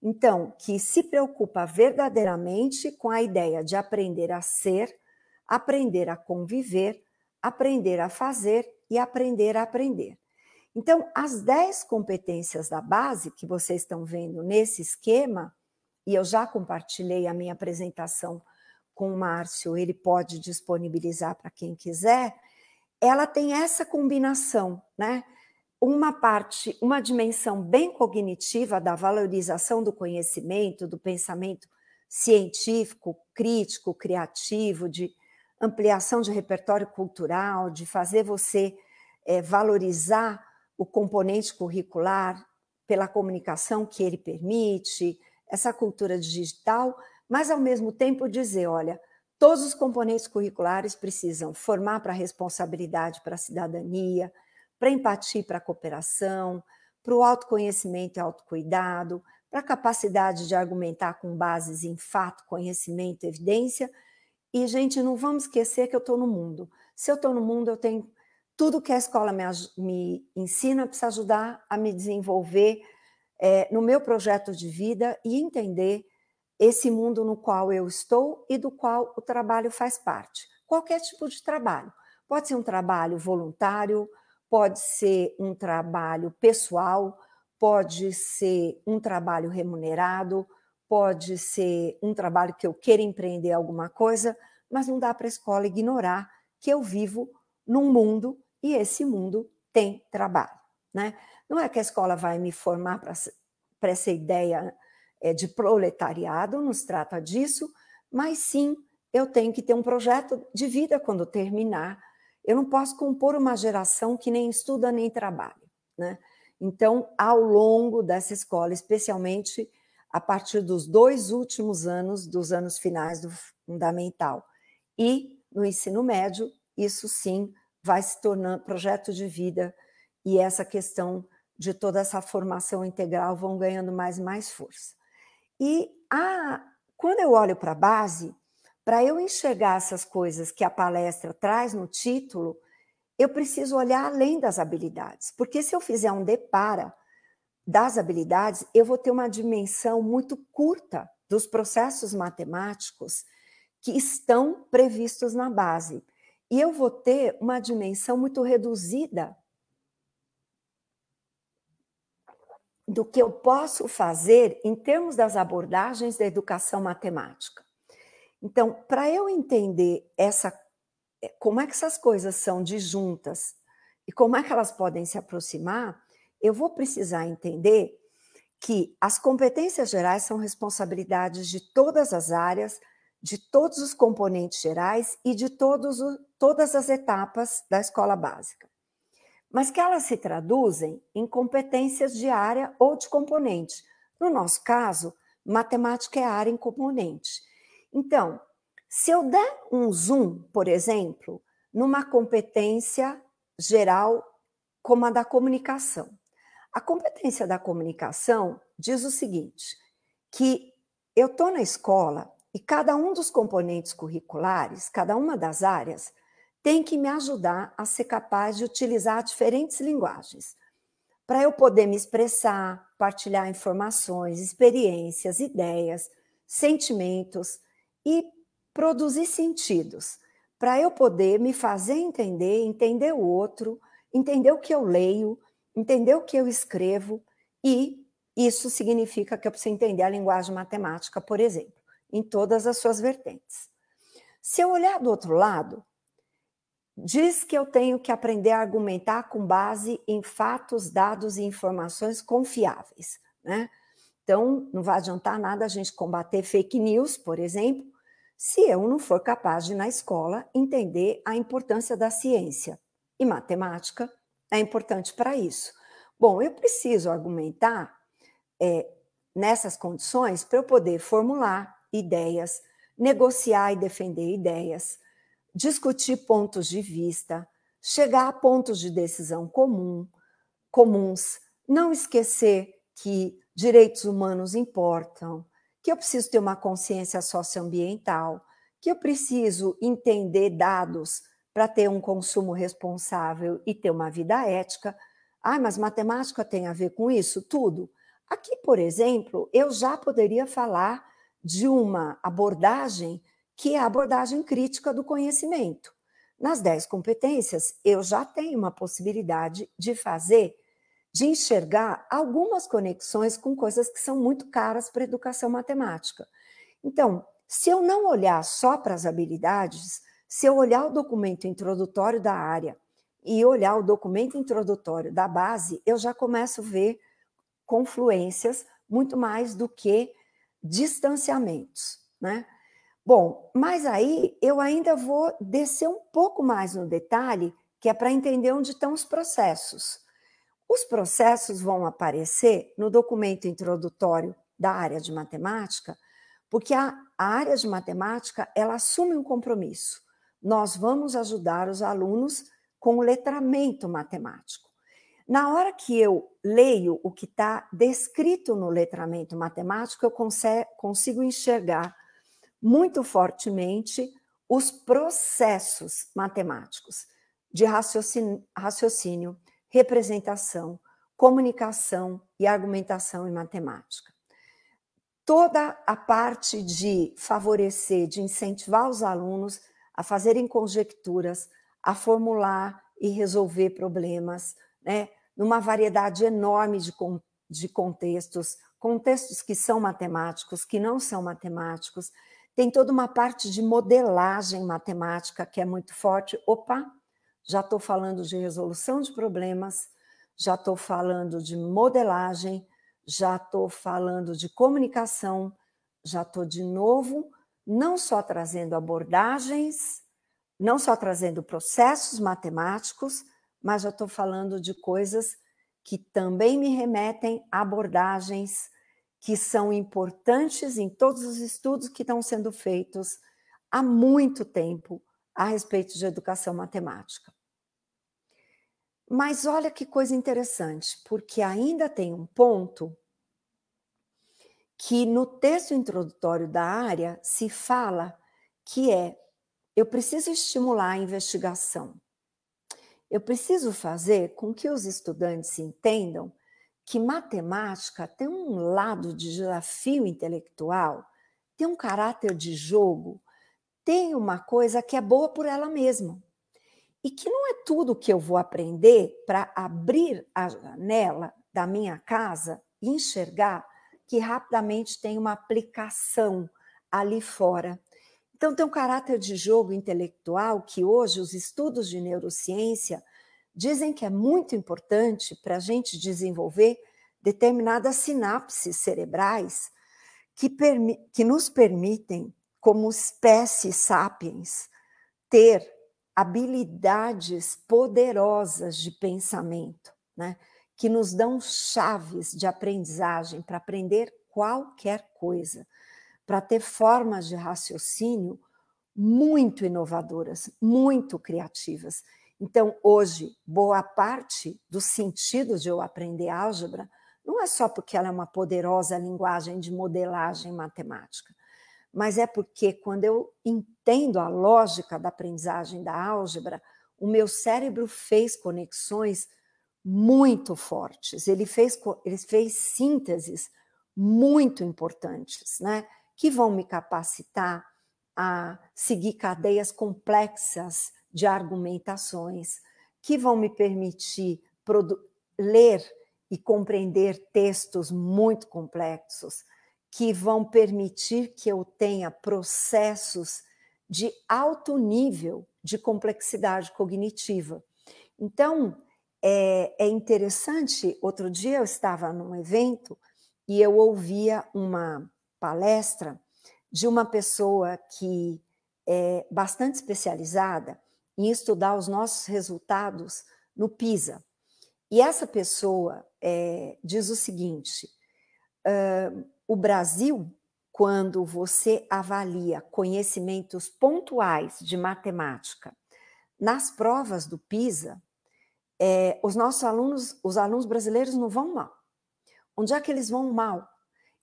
Então, que se preocupa verdadeiramente com a ideia de aprender a ser, aprender a conviver, aprender a fazer e aprender a aprender. Então, as 10 competências da base que vocês estão vendo nesse esquema, e eu já compartilhei a minha apresentação com o Márcio, ele pode disponibilizar para quem quiser, ela tem essa combinação, né? Uma dimensão bem cognitiva da valorização do conhecimento, do pensamento científico, crítico, criativo, de ampliação de repertório cultural, de fazer você valorizar o componente curricular pela comunicação que ele permite, essa cultura digital, mas ao mesmo tempo dizer, olha, todos os componentes curriculares precisam formar para a responsabilidade, para a cidadania, para a empatia e para a cooperação, para o autoconhecimento e autocuidado, para a capacidade de argumentar com bases em fato, conhecimento, evidência. E, gente, não vamos esquecer que eu estou no mundo. Se eu estou no mundo, eu tenho tudo que a escola me ensina, precisa ajudar a me desenvolver no meu projeto de vida e entender esse mundo no qual eu estou e do qual o trabalho faz parte. Qualquer tipo de trabalho. Pode ser um trabalho voluntário, pode ser um trabalho pessoal, pode ser um trabalho remunerado, pode ser um trabalho que eu queira empreender alguma coisa, mas não dá para a escola ignorar que eu vivo num mundo e esse mundo tem trabalho, né? Não é que a escola vai me formar para essa ideia de proletariado, não se trata disso, mas sim, eu tenho que ter um projeto de vida quando terminar. Eu não posso compor uma geração que nem estuda nem trabalha, né? Então, ao longo dessa escola, especialmente a partir dos 2 últimos anos, dos anos finais do fundamental, e no ensino médio, isso sim vai se tornando projeto de vida e essa questão de toda essa formação integral vão ganhando mais e mais força. E quando eu olho para a base, para eu enxergar essas coisas que a palestra traz no título, eu preciso olhar além das habilidades, porque se eu fizer um depara das habilidades, eu vou ter uma dimensão muito curta dos processos matemáticos que estão previstos na base. E eu vou ter uma dimensão muito reduzida do que eu posso fazer em termos das abordagens da educação matemática. Então, para eu entender como é que essas coisas são disjuntas e como é que elas podem se aproximar, eu vou precisar entender que as competências gerais são responsabilidades de todas as áreas, de todos os componentes gerais e de todas as etapas da escola básica. Mas que elas se traduzem em competências de área ou de componente. No nosso caso, matemática é área em componente. Então, se eu der um zoom, por exemplo, numa competência geral como a da comunicação. A competência da comunicação diz o seguinte, que eu estou na escola e cada um dos componentes curriculares, cada uma das áreas, tem que me ajudar a ser capaz de utilizar diferentes linguagens, para eu poder me expressar, partilhar informações, experiências, ideias, sentimentos e produzir sentidos, para eu poder me fazer entender o outro, entender o que eu leio, entender o que eu escrevo, e isso significa que eu preciso entender a linguagem matemática, por exemplo, em todas as suas vertentes. Se eu olhar do outro lado, diz que eu tenho que aprender a argumentar com base em fatos, dados e informações confiáveis, né? Então, não vai adiantar nada a gente combater fake news, por exemplo, se eu não for capaz de, na escola, entender a importância da ciência. E matemática é importante para isso. Bom, eu preciso argumentar nessas condições para eu poder formular ideias, negociar e defender ideias, discutir pontos de vista, chegar a pontos de decisão comuns, não esquecer que direitos humanos importam, que eu preciso ter uma consciência socioambiental, que eu preciso entender dados para ter um consumo responsável e ter uma vida ética. Mas matemática tem a ver com isso? Tudo. Aqui, por exemplo, eu já poderia falar de uma abordagem que é a abordagem crítica do conhecimento. Nas 10 competências, eu já tenho uma possibilidade de enxergar algumas conexões com coisas que são muito caras para a educação matemática. Então, se eu não olhar só para as habilidades, se eu olhar o documento introdutório da área e olhar o documento introdutório da base, eu já começo a ver confluências muito mais do que distanciamentos, né? Bom, mas aí eu ainda vou descer um pouco mais no detalhe, que é para entender onde estão os processos. Os processos vão aparecer no documento introdutório da área de matemática, porque a área de matemática, ela assume um compromisso. Nós vamos ajudar os alunos com o letramento matemático. Na hora que eu leio o que está descrito no letramento matemático, eu consigo enxergar muito fortemente os processos matemáticos de raciocínio, representação, comunicação e argumentação em matemática. Toda a parte de favorecer, de incentivar os alunos a fazerem conjecturas, a formular e resolver problemas, né, numa variedade enorme de contextos que são matemáticos, que não são matemáticos. Tem toda uma parte de modelagem matemática que é muito forte. Opa, já estou falando de resolução de problemas, já estou falando de modelagem, já estou falando de comunicação, já estou de novo, não só trazendo abordagens, não só trazendo processos matemáticos, mas já estou falando de coisas que também me remetem a abordagens que são importantes em todos os estudos que estão sendo feitos há muito tempo a respeito de educação matemática. Mas olha que coisa interessante, porque ainda tem um ponto que no texto introdutório da área se fala que eu preciso estimular a investigação. Eu preciso fazer com que os estudantes entendam que matemática tem um lado de desafio intelectual, tem um caráter de jogo, tem uma coisa que é boa por ela mesma. E que não é tudo que eu vou aprender para abrir a janela da minha casa e enxergar que rapidamente tem uma aplicação ali fora. Então, tem um caráter de jogo intelectual que hoje os estudos de neurociência dizem que é muito importante para a gente desenvolver determinadas sinapses cerebrais que nos permitem, como espécie sapiens, ter habilidades poderosas de pensamento, né? Que nos dão chaves de aprendizagem para aprender qualquer coisa, para ter formas de raciocínio muito inovadoras, muito criativas. Então, hoje, boa parte do sentido de eu aprender álgebra não é só porque ela é uma poderosa linguagem de modelagem matemática, mas é porque quando eu entendo a lógica da aprendizagem da álgebra, o meu cérebro fez conexões muito fortes, ele fez sínteses muito importantes, né? Que vão me capacitar a seguir cadeias complexas de argumentações, que vão me permitir ler e compreender textos muito complexos, que vão permitir que eu tenha processos de alto nível de complexidade cognitiva. Então, é interessante, outro dia eu estava num evento e eu ouvia uma palestra de uma pessoa que é bastante especializada em estudar os nossos resultados no PISA. E essa pessoa diz o seguinte, o Brasil, quando você avalia conhecimentos pontuais de matemática nas provas do PISA, os nossos alunos, os alunos brasileiros não vão mal. Onde é que eles vão mal?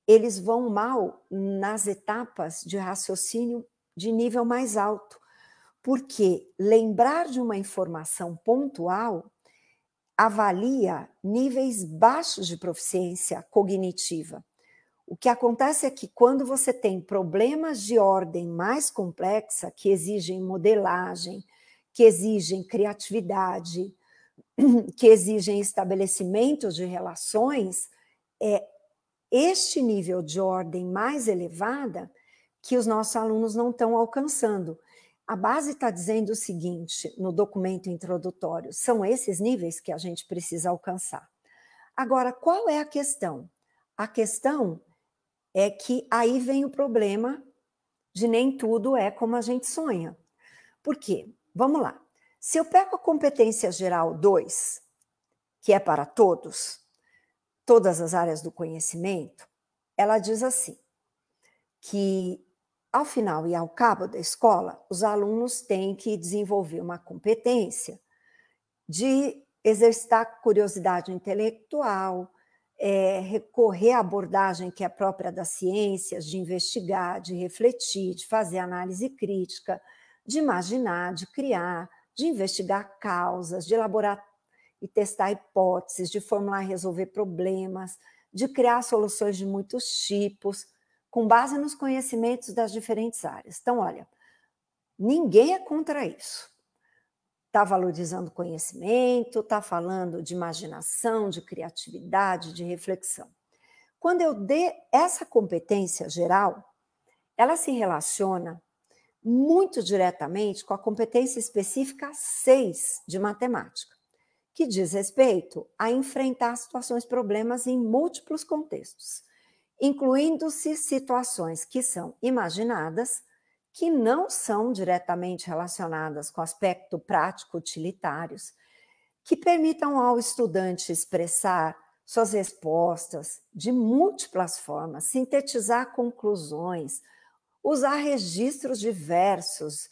Eles vão mal nas etapas de raciocínio de nível mais alto, porque lembrar de uma informação pontual avalia níveis baixos de proficiência cognitiva. O que acontece é que quando você tem problemas de ordem mais complexa, que exigem modelagem, que exigem criatividade, que exigem estabelecimento de relações, este nível de ordem mais elevada que os nossos alunos não estão alcançando. A base está dizendo o seguinte, no documento introdutório, são esses níveis que a gente precisa alcançar. Agora, qual é a questão? A questão é que aí vem o problema de nem tudo é como a gente sonha. Por quê? Vamos lá. Se eu pego a competência geral 2, que é para todos, todas as áreas do conhecimento, ela diz assim, que ao final e ao cabo da escola, os alunos têm que desenvolver uma competência de exercitar curiosidade intelectual, recorrer à abordagem que é própria das ciências, de investigar, de refletir, de fazer análise crítica, de imaginar, de criar, de investigar causas, de elaborar e testar hipóteses, de formular e resolver problemas, de criar soluções de muitos tipos, com base nos conhecimentos das diferentes áreas. Então, olha, ninguém é contra isso. Está valorizando conhecimento, está falando de imaginação, de criatividade, de reflexão. Quando eu dei essa competência geral, ela se relaciona muito diretamente com a competência específica 6 de matemática, que diz respeito a enfrentar situações, problemas em múltiplos contextos, incluindo-se situações que são imaginadas, que não são diretamente relacionadas com o aspecto prático utilitários, que permitam ao estudante expressar suas respostas de múltiplas formas, sintetizar conclusões, usar registros diversos,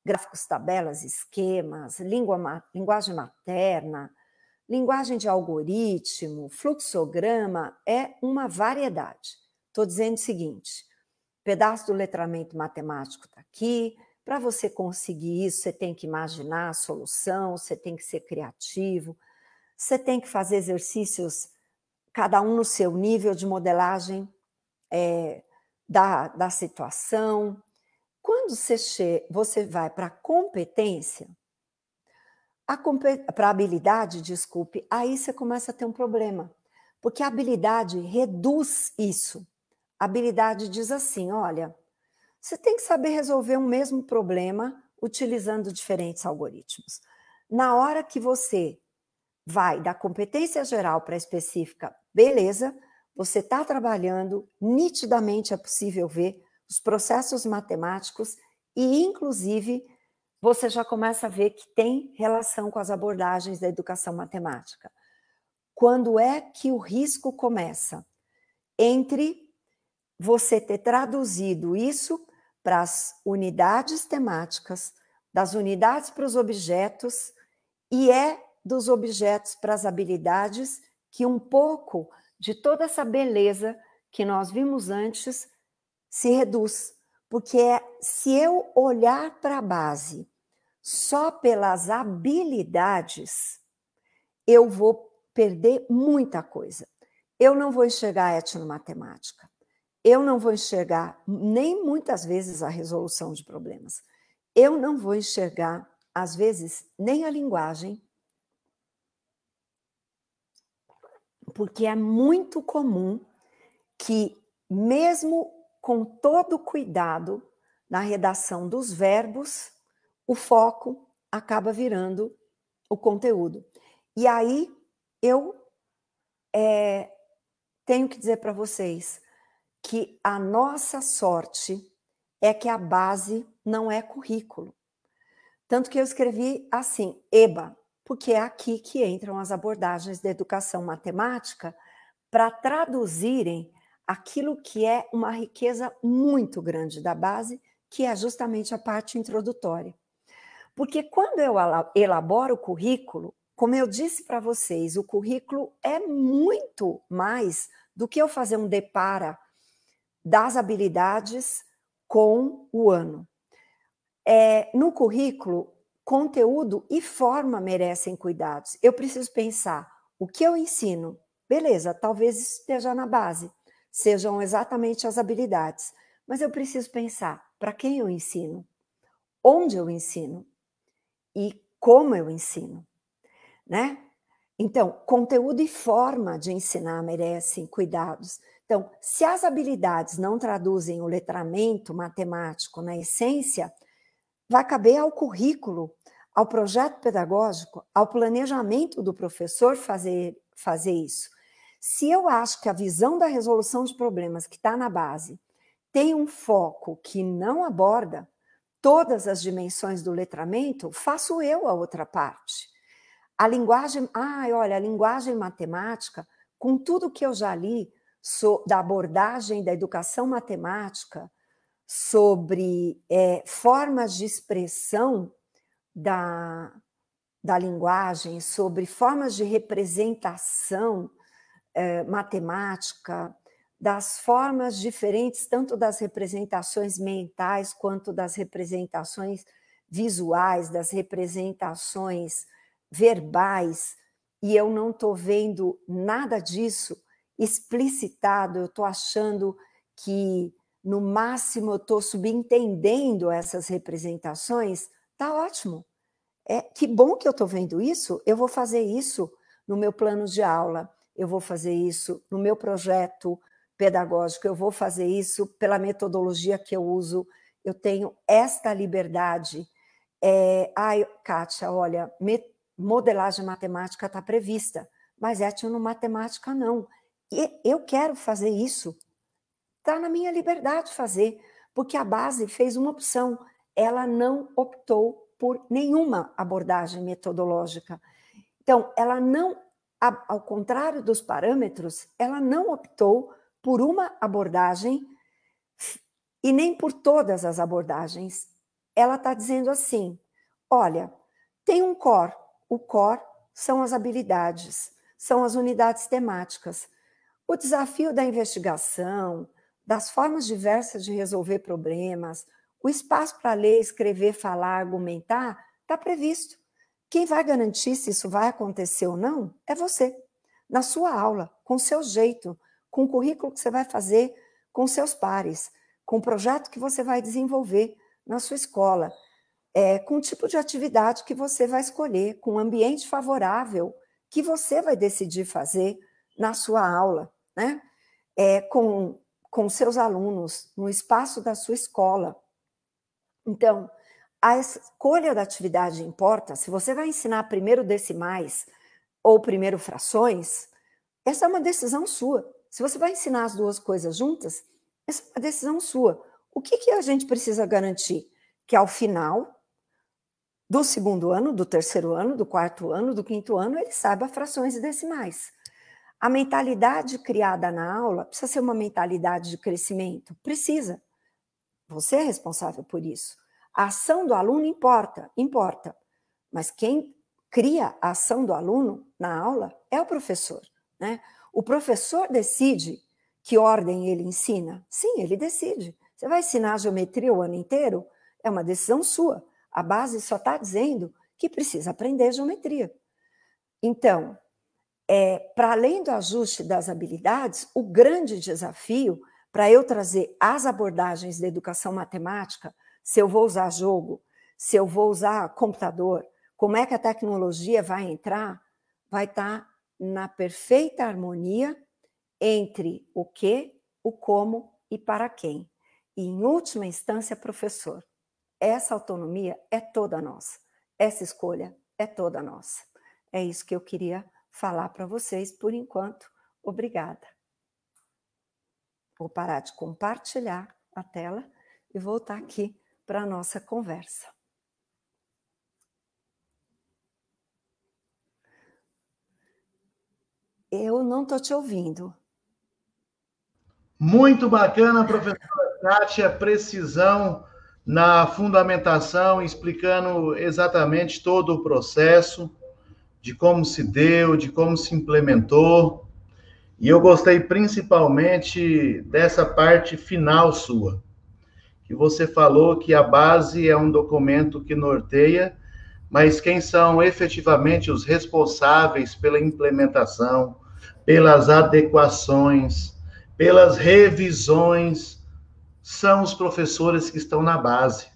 gráficos, tabelas, esquemas, linguagem materna, linguagem de algoritmo, fluxograma, é uma variedade. Estou dizendo o seguinte, pedaço do letramento matemático está aqui. Para você conseguir isso, você tem que imaginar a solução, você tem que ser criativo, você tem que fazer exercícios, cada um no seu nível de modelagem da situação. Quando você vai para a competência, para a habilidade, desculpe, aí você começa a ter um problema, porque a habilidade reduz isso. A habilidade diz assim, olha, você tem que saber resolver um mesmo problema utilizando diferentes algoritmos. Na hora que você vai da competência geral para a específica, beleza, você está trabalhando, nitidamente é possível ver os processos matemáticos e, inclusive, você já começa a ver que tem relação com as abordagens da educação matemática. Quando é que o risco começa? Entre você ter traduzido isso para as unidades temáticas, das unidades para os objetos, e dos objetos para as habilidades, que um pouco de toda essa beleza que nós vimos antes se reduz. Porque se eu olhar para a base só pelas habilidades, eu vou perder muita coisa. Eu não vou enxergar a etnomatemática. Eu não vou enxergar nem muitas vezes a resolução de problemas. Eu não vou enxergar, às vezes, nem a linguagem, porque é muito comum que, mesmo com todo o cuidado na redação dos verbos, o foco acaba virando o conteúdo. E aí eu tenho que dizer para vocês que a nossa sorte é que a base não é currículo. Tanto que eu escrevi assim, EBA, porque é aqui que entram as abordagens da educação matemática para traduzirem aquilo que é uma riqueza muito grande da base, que é justamente a parte introdutória. Porque quando eu elaboro o currículo, como eu disse para vocês, o currículo é muito mais do que eu fazer um depara das habilidades com o ano. No currículo, conteúdo e forma merecem cuidados. Eu preciso pensar o que eu ensino. Beleza, talvez esteja na base, sejam exatamente as habilidades. Mas eu preciso pensar para quem eu ensino, onde eu ensino e como eu ensino, né? Então, conteúdo e forma de ensinar merecem cuidados. Então, se as habilidades não traduzem o letramento matemático na essência, vai caber ao currículo, ao projeto pedagógico, ao planejamento do professor fazer isso. Se eu acho que a visão da resolução de problemas que está na base tem um foco que não aborda todas as dimensões do letramento, faço eu a outra parte. A linguagem, olha, a linguagem matemática, com tudo que eu já li da abordagem da educação matemática, sobre formas de expressão da linguagem, sobre formas de representação matemática, das formas diferentes, tanto das representações mentais quanto das representações visuais, das representações verbais, e eu não estou vendo nada disso explicitado, eu estou achando que, no máximo, eu estou subentendendo essas representações, tá ótimo. Que bom que eu estou vendo isso, eu vou fazer isso no meu plano de aula, eu vou fazer isso no meu projeto pedagógico, eu vou fazer isso pela metodologia que eu uso, eu tenho esta liberdade. Kátia, olha, modelagem matemática está prevista, mas etnomatemática não. E eu quero fazer isso. Está na minha liberdade fazer, porque a base fez uma opção. Ela não optou por nenhuma abordagem metodológica. Então, ela não, ao contrário dos parâmetros, ela não optou por uma abordagem e nem por todas as abordagens. ela está dizendo assim, olha, tem um core. O core são as habilidades, são as unidades temáticas. O desafio da investigação, das formas diversas de resolver problemas, o espaço para ler, escrever, falar, argumentar, está previsto. Quem vai garantir se isso vai acontecer ou não é você, na sua aula, com o seu jeito, com o currículo que você vai fazer com seus pares, com o projeto que você vai desenvolver na sua escola, com o tipo de atividade que você vai escolher, com o ambiente favorável que você vai decidir fazer na sua aula, né? Com seus alunos, no espaço da sua escola. Então, a escolha da atividade importa. Se você vai ensinar primeiro decimais ou primeiro frações, essa é uma decisão sua. Se você vai ensinar as duas coisas juntas, essa é uma decisão sua. O que a gente precisa garantir? Que ao final do segundo ano, do terceiro ano, do quarto ano, do quinto ano, ele saiba frações e decimais. A mentalidade criada na aula precisa ser uma mentalidade de crescimento? Precisa. Você é responsável por isso. A ação do aluno importa. Mas quem cria a ação do aluno na aula é o professor, né? O professor decide que ordem ele ensina? Sim, ele decide. Você vai ensinar geometria o ano inteiro? É uma decisão sua. A base só está dizendo que precisa aprender geometria. Então, para além do ajuste das habilidades, o grande desafio para eu trazer as abordagens da educação matemática, se eu vou usar jogo, se eu vou usar computador, como é que a tecnologia vai entrar, vai estar na perfeita harmonia entre o que, o como e para quem. E, em última instância, professor. Essa autonomia é toda nossa. Essa escolha é toda nossa. É isso que eu queria falar para vocês por enquanto. Obrigada. Vou parar de compartilhar a tela e voltar aqui para a nossa conversa. Eu não estou te ouvindo. Muito bacana, professora Kátia, precisão na fundamentação, explicando exatamente todo o processo, de como se deu, de como se implementou. E eu gostei principalmente dessa parte final sua, que você falou que a base é um documento que norteia, mas quem são efetivamente os responsáveis pela implementação, pelas adequações, pelas revisões, são os professores que estão na base.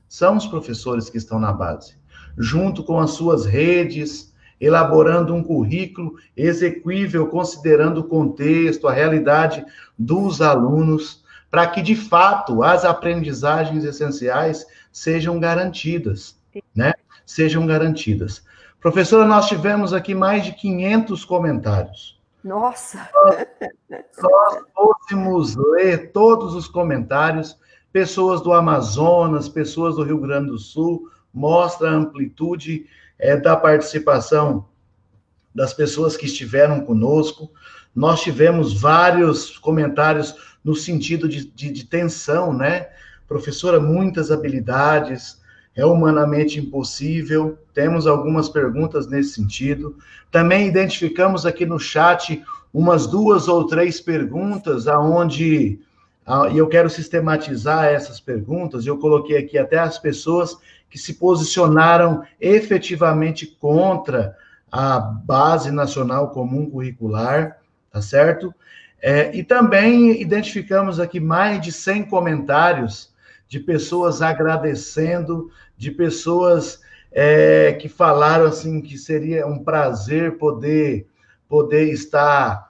São os professores que estão na base, junto com as suas redes, elaborando um currículo exequível, considerando o contexto, a realidade dos alunos, para que, de fato, as aprendizagens essenciais sejam garantidas, né? Sejam garantidas. Professora, nós tivemos aqui mais de 500 comentários. Nossa! Nós fôssemos ler todos os comentários, pessoas do Amazonas, pessoas do Rio Grande do Sul, mostra a amplitude da participação das pessoas que estiveram conosco. Nós tivemos vários comentários no sentido de tensão, né? Professora, muitas habilidades, é humanamente impossível. Temos algumas perguntas nesse sentido. Também identificamos aqui no chat umas 2 ou 3 perguntas aonde e eu quero sistematizar essas perguntas. Eu coloquei aqui até as pessoas que se posicionaram efetivamente contra a Base Nacional Comum Curricular, tá certo? E também identificamos aqui mais de 100 comentários de pessoas agradecendo, de pessoas que falaram assim que seria um prazer poder estar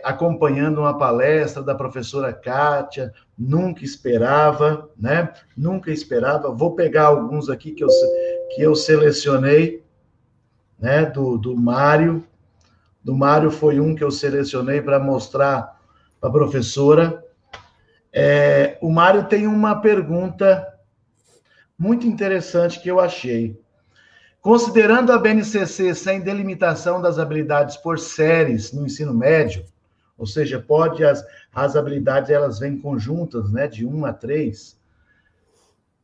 acompanhando uma palestra da professora Kátia, nunca esperava, né? Nunca esperava. Vou pegar alguns aqui que eu selecionei, né? Do Mário. Do Mário foi um que eu selecionei para mostrar para a professora. O Mário tem uma pergunta muito interessante que eu achei. Considerando a BNCC sem delimitação das habilidades por séries no ensino médio, ou seja, as habilidades elas vêm conjuntas, né, de 1 a 3,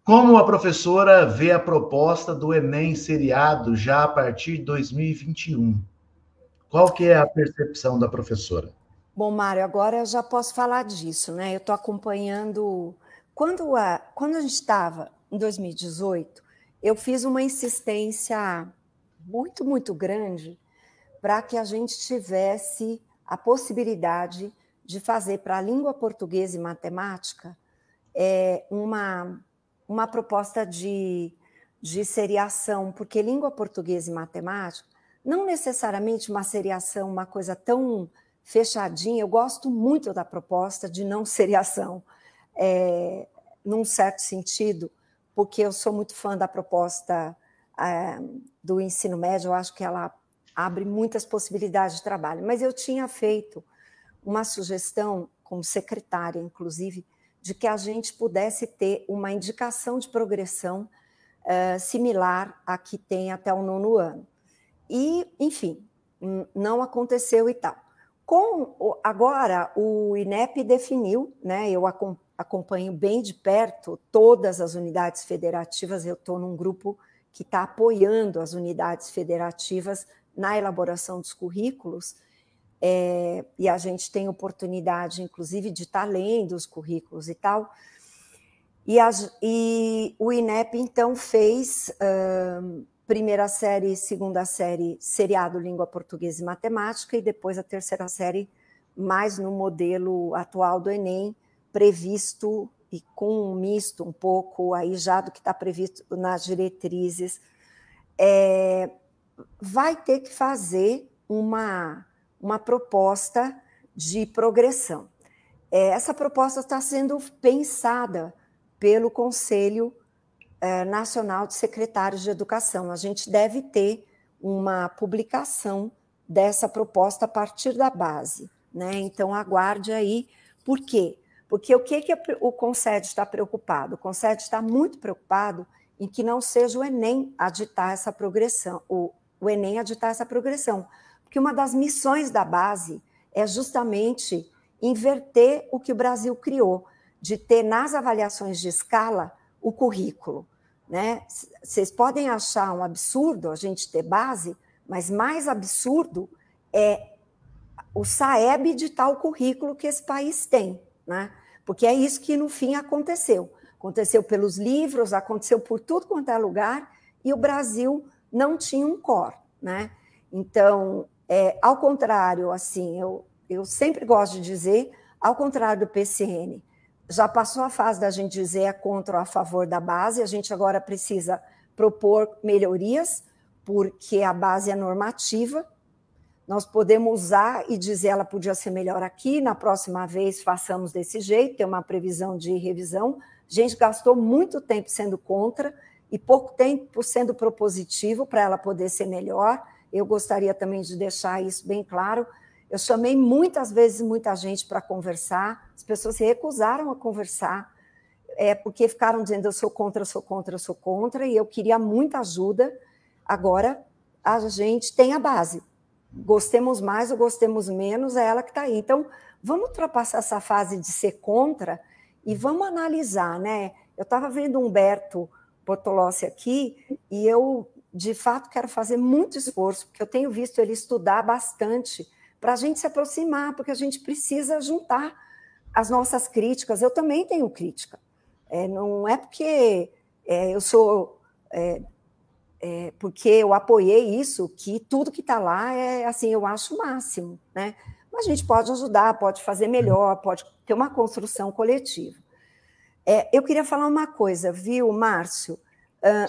Como a professora vê a proposta do Enem seriado já a partir de 2021? Qual que é a percepção da professora? Bom, Mário, agora eu já posso falar disso, né? Eu estou acompanhando... Quando a gente estava em 2018, eu fiz uma insistência muito, muito grande para que a gente tivesse a possibilidade de fazer para a língua portuguesa e matemática uma proposta de seriação, porque língua portuguesa e matemática, não necessariamente uma seriação, uma coisa tão fechadinha, eu gosto muito da proposta de não seriação, num certo sentido, porque eu sou muito fã da proposta do ensino médio, eu acho que ela abre muitas possibilidades de trabalho, mas eu tinha feito uma sugestão, como secretária, inclusive, de que a gente pudesse ter uma indicação de progressão similar à que tem até o 9º ano. E, enfim, não aconteceu e tal. Agora, o INEP definiu, né, eu acompanho bem de perto todas as unidades federativas, eu estou num grupo que está apoiando as unidades federativas na elaboração dos currículos, e a gente tem oportunidade, inclusive, de estar lendo os currículos e tal. E o INEP, então, fez primeira série, segunda série, seriado Língua Portuguesa e Matemática, e depois a terceira série, mais no modelo atual do Enem, previsto e com um misto um pouco aí já do que está previsto nas diretrizes. Vai ter que fazer uma proposta de progressão. Essa proposta está sendo pensada pelo Conselho Nacional de Secretários de Educação. A gente deve ter uma publicação dessa proposta a partir da base, né? Então, aguarde aí. Por quê? Porque o que o Conselho está preocupado? O Conselho está muito preocupado em que não seja o Enem a ditar essa progressão, o Enem a ditar essa progressão, porque uma das missões da base é justamente inverter o que o Brasil criou, de ter nas avaliações de escala o currículo, né? Vocês podem achar um absurdo a gente ter base, mas mais absurdo é o SAEB ditar o currículo que esse país tem, né? Porque é isso que, no fim, aconteceu. Aconteceu pelos livros, aconteceu por tudo quanto é lugar, e o Brasil não tinha um core, né? Então, ao contrário, assim, eu sempre gosto de dizer, ao contrário do PCN, já passou a fase da gente dizer é contra ou a favor da base, a gente agora precisa propor melhorias, porque a base é normativa, nós podemos usar e dizer ela podia ser melhor aqui, na próxima vez façamos desse jeito, tem uma previsão de revisão. A gente gastou muito tempo sendo contra e pouco tempo sendo propositivo para ela poder ser melhor. Eu gostaria também de deixar isso bem claro. Eu chamei muitas vezes muita gente para conversar, as pessoas se recusaram a conversar, porque ficaram dizendo eu sou contra, eu sou contra, eu sou contra, e eu queria muita ajuda. Agora a gente tem a base. Gostemos mais ou gostemos menos, é ela que está aí. Então, vamos ultrapassar essa fase de ser contra e vamos analisar, né? Eu estava vendo o Humberto Bortolossi aqui e eu, de fato, quero fazer muito esforço, porque eu tenho visto ele estudar bastante para a gente se aproximar, porque a gente precisa juntar as nossas críticas. Eu também tenho crítica. Não é porque eu sou... porque eu apoiei isso, que tudo que está lá assim, eu acho o máximo, né? Mas a gente pode ajudar, pode fazer melhor, pode ter uma construção coletiva. Eu queria falar uma coisa, viu, Márcio?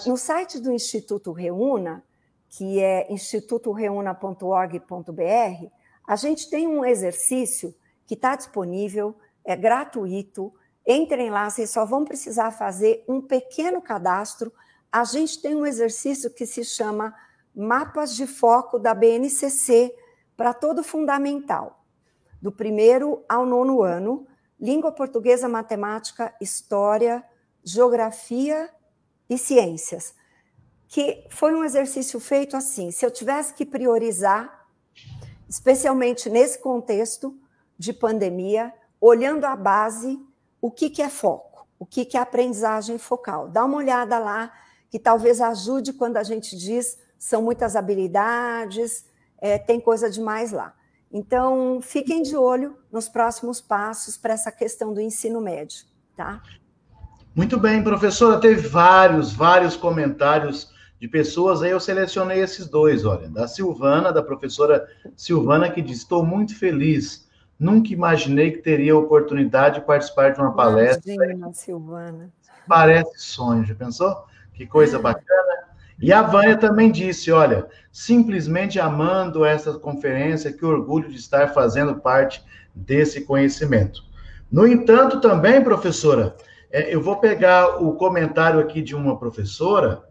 No site do Instituto Reúna, que é institutoreuna.org.br, a gente tem um exercício que está disponível, é gratuito, entrem lá, vocês só vão precisar fazer um pequeno cadastro. A gente tem um exercício que se chama Mapas de Foco da BNCC para todo fundamental, do 1º ao 9º ano, língua portuguesa, matemática, história, geografia e ciências, que foi um exercício feito assim, se eu tivesse que priorizar, especialmente nesse contexto de pandemia, olhando a base, o que é foco, o que é aprendizagem focal. Dá uma olhada lá, que talvez ajude quando a gente diz são muitas habilidades, tem coisa demais lá. Então, fiquem de olho nos próximos passos para essa questão do ensino médio, tá? Muito bem, professora, teve vários comentários de pessoas, aí eu selecionei esses dois, olha, da professora Silvana, que diz, estou muito feliz, nunca imaginei que teria a oportunidade de participar de uma palestra. Imagina, Silvana. Parece sonho, já pensou? Que coisa bacana. E a Vânia também disse, olha, simplesmente amando essa conferência, que orgulho de estar fazendo parte desse conhecimento. No entanto, também, professora, eu vou pegar o comentário aqui de uma professora,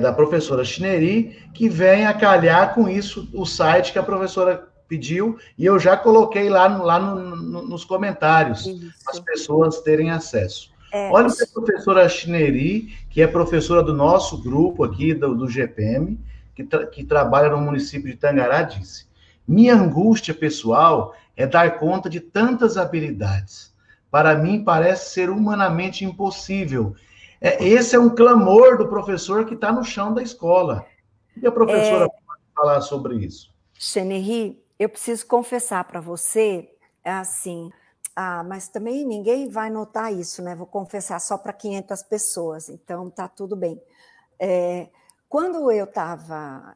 da professora Chineri, que vem a calhar com isso o site que a professora pediu, e eu já coloquei lá nos comentários, para as pessoas terem acesso. Olha o que a professora Chineri, que é professora do nosso grupo aqui, do GPM, que trabalha no município de Tangará, disse: minha angústia pessoal é dar conta de tantas habilidades. Para mim, parece ser humanamente impossível. Esse é um clamor do professor que está no chão da escola. O que a professora pode falar sobre isso? Chineri, eu preciso confessar para você, assim, mas também ninguém vai notar isso, né? Vou confessar só para 500 pessoas, então tá tudo bem. Quando eu estava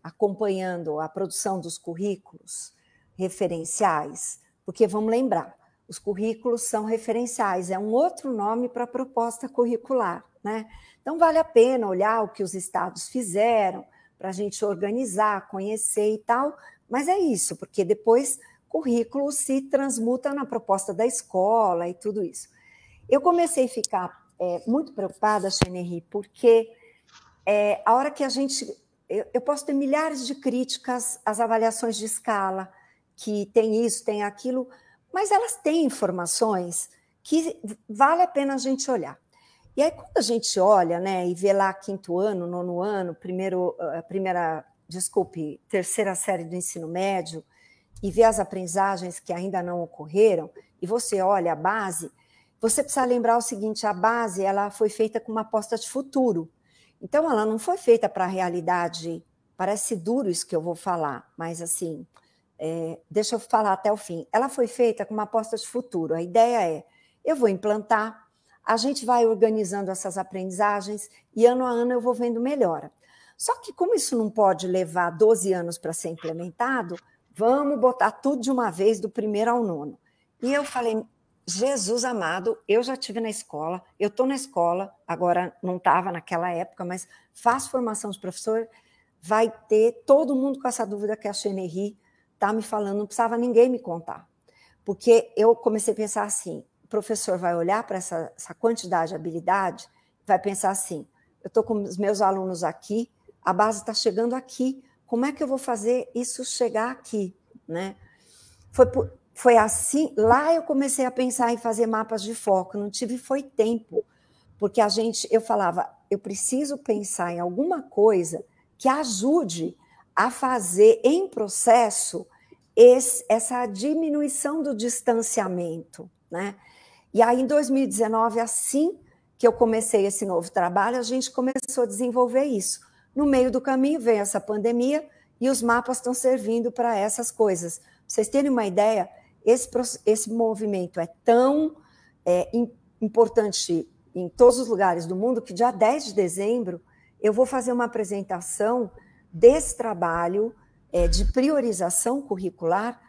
acompanhando a produção dos currículos referenciais, porque vamos lembrar, os currículos são referenciais, é um outro nome para a proposta curricular, né? Então vale a pena olhar o que os estados fizeram para a gente organizar, conhecer e tal, mas é isso, porque depois currículo se transmuta na proposta da escola e tudo isso. Eu comecei a ficar muito preocupada, Chineri, porque a hora que a gente... Eu posso ter milhares de críticas às avaliações de escala, que tem isso, tem aquilo, mas elas têm informações que vale a pena a gente olhar. E aí, quando a gente olha, né, e vê lá 5º ano, 9º ano, terceira série do ensino médio, e vê as aprendizagens que ainda não ocorreram, e você olha a base, você precisa lembrar o seguinte: a base ela foi feita com uma aposta de futuro. Então, ela não foi feita para a realidade. Parece duro isso que eu vou falar, mas assim, deixa eu falar até o fim. Ela foi feita com uma aposta de futuro. A ideia é, eu vou implantar, a gente vai organizando essas aprendizagens e ano a ano eu vou vendo melhora. Só que como isso não pode levar 12 anos para ser implementado, vamos botar tudo de uma vez, do 1º ao 9º. E eu falei, Jesus amado, eu já estive na escola, eu estou na escola, agora não estava naquela época, mas faço formação de professor, vai ter todo mundo com essa dúvida que a Chineri está me falando, não precisava ninguém me contar. Porque eu comecei a pensar assim, o professor vai olhar para essa quantidade de habilidade, vai pensar assim, eu estou com os meus alunos aqui, a base está chegando aqui, como é que eu vou fazer isso chegar aqui, né? Foi assim, lá eu comecei a pensar em fazer mapas de foco, não tive tempo, porque eu falava, eu preciso pensar em alguma coisa que ajude a fazer em processo essa diminuição do distanciamento, né? E aí, em 2019, assim que eu comecei esse novo trabalho, a gente começou a desenvolver isso. No meio do caminho veio essa pandemia e os mapas estão servindo para essas coisas. Pra vocês terem uma ideia, esse movimento é tão importante em todos os lugares do mundo que dia 10 de dezembro eu vou fazer uma apresentação desse trabalho de priorização curricular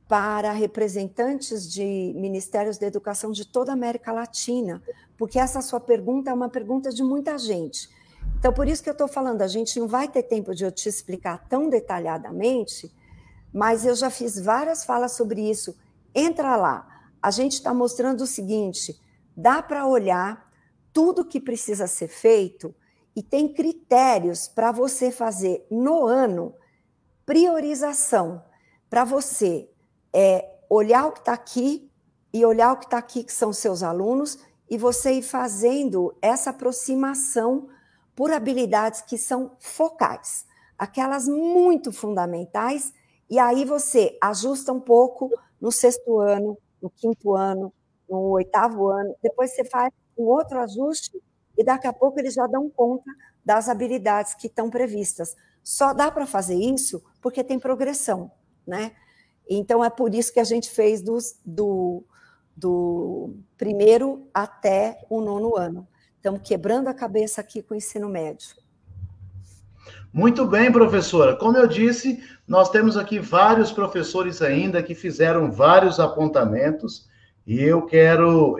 para representantes de ministérios da educação de toda a América Latina, porque essa sua pergunta é uma pergunta de muita gente. Então, por isso que eu estou falando, a gente não vai ter tempo de eu te explicar tão detalhadamente, mas eu já fiz várias falas sobre isso. Entra lá, a gente está mostrando o seguinte, dá para olhar tudo que precisa ser feito e tem critérios para você fazer no ano priorização, para você olhar o que está aqui e olhar o que está aqui, que são seus alunos, e você ir fazendo essa aproximação por habilidades que são focais, aquelas muito fundamentais, e aí você ajusta um pouco no 6º ano, no 5º ano, no 8º ano, depois você faz um outro ajuste e daqui a pouco eles já dão conta das habilidades que estão previstas. Só dá para fazer isso porque tem progressão, né? Então, é por isso que a gente fez do 1º até o 9º ano. Estamos quebrando a cabeça aqui com o ensino médio. Muito bem, professora. Como eu disse, nós temos aqui vários professores ainda que fizeram vários apontamentos e eu quero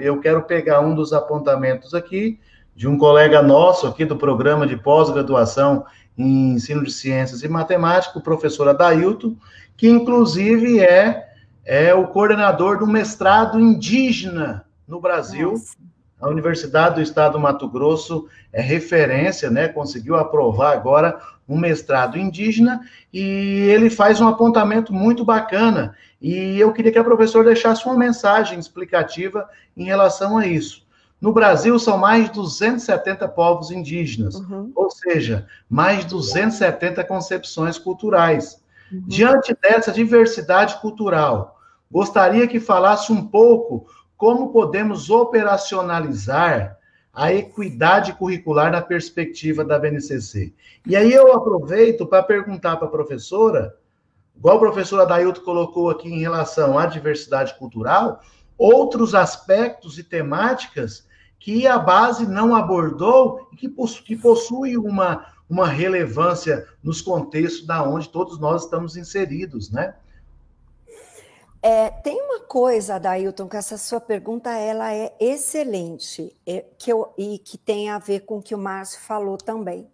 pegar um dos apontamentos aqui de um colega nosso aqui do programa de pós-graduação em ensino de ciências e matemática, o professor Adailton, que inclusive é o coordenador do mestrado indígena no Brasil. Nossa. A Universidade do Estado do Mato Grosso é referência, né? Conseguiu aprovar agora um mestrado indígena e ele faz um apontamento muito bacana. E eu queria que a professora deixasse uma mensagem explicativa em relação a isso. No Brasil, são mais de 270 povos indígenas, ou seja, mais de 270 concepções culturais. Diante dessa diversidade cultural, gostaria que falasse um pouco como podemos operacionalizar a equidade curricular na perspectiva da BNCC. E aí eu aproveito para perguntar para a professora, igual a professora Adailton colocou aqui em relação à diversidade cultural, outros aspectos e temáticas que a base não abordou e que possui uma relevância nos contextos da onde todos nós estamos inseridos, né? Tem uma coisa, Adailton, que essa sua pergunta ela é excelente e que tem a ver com o que o Márcio falou também.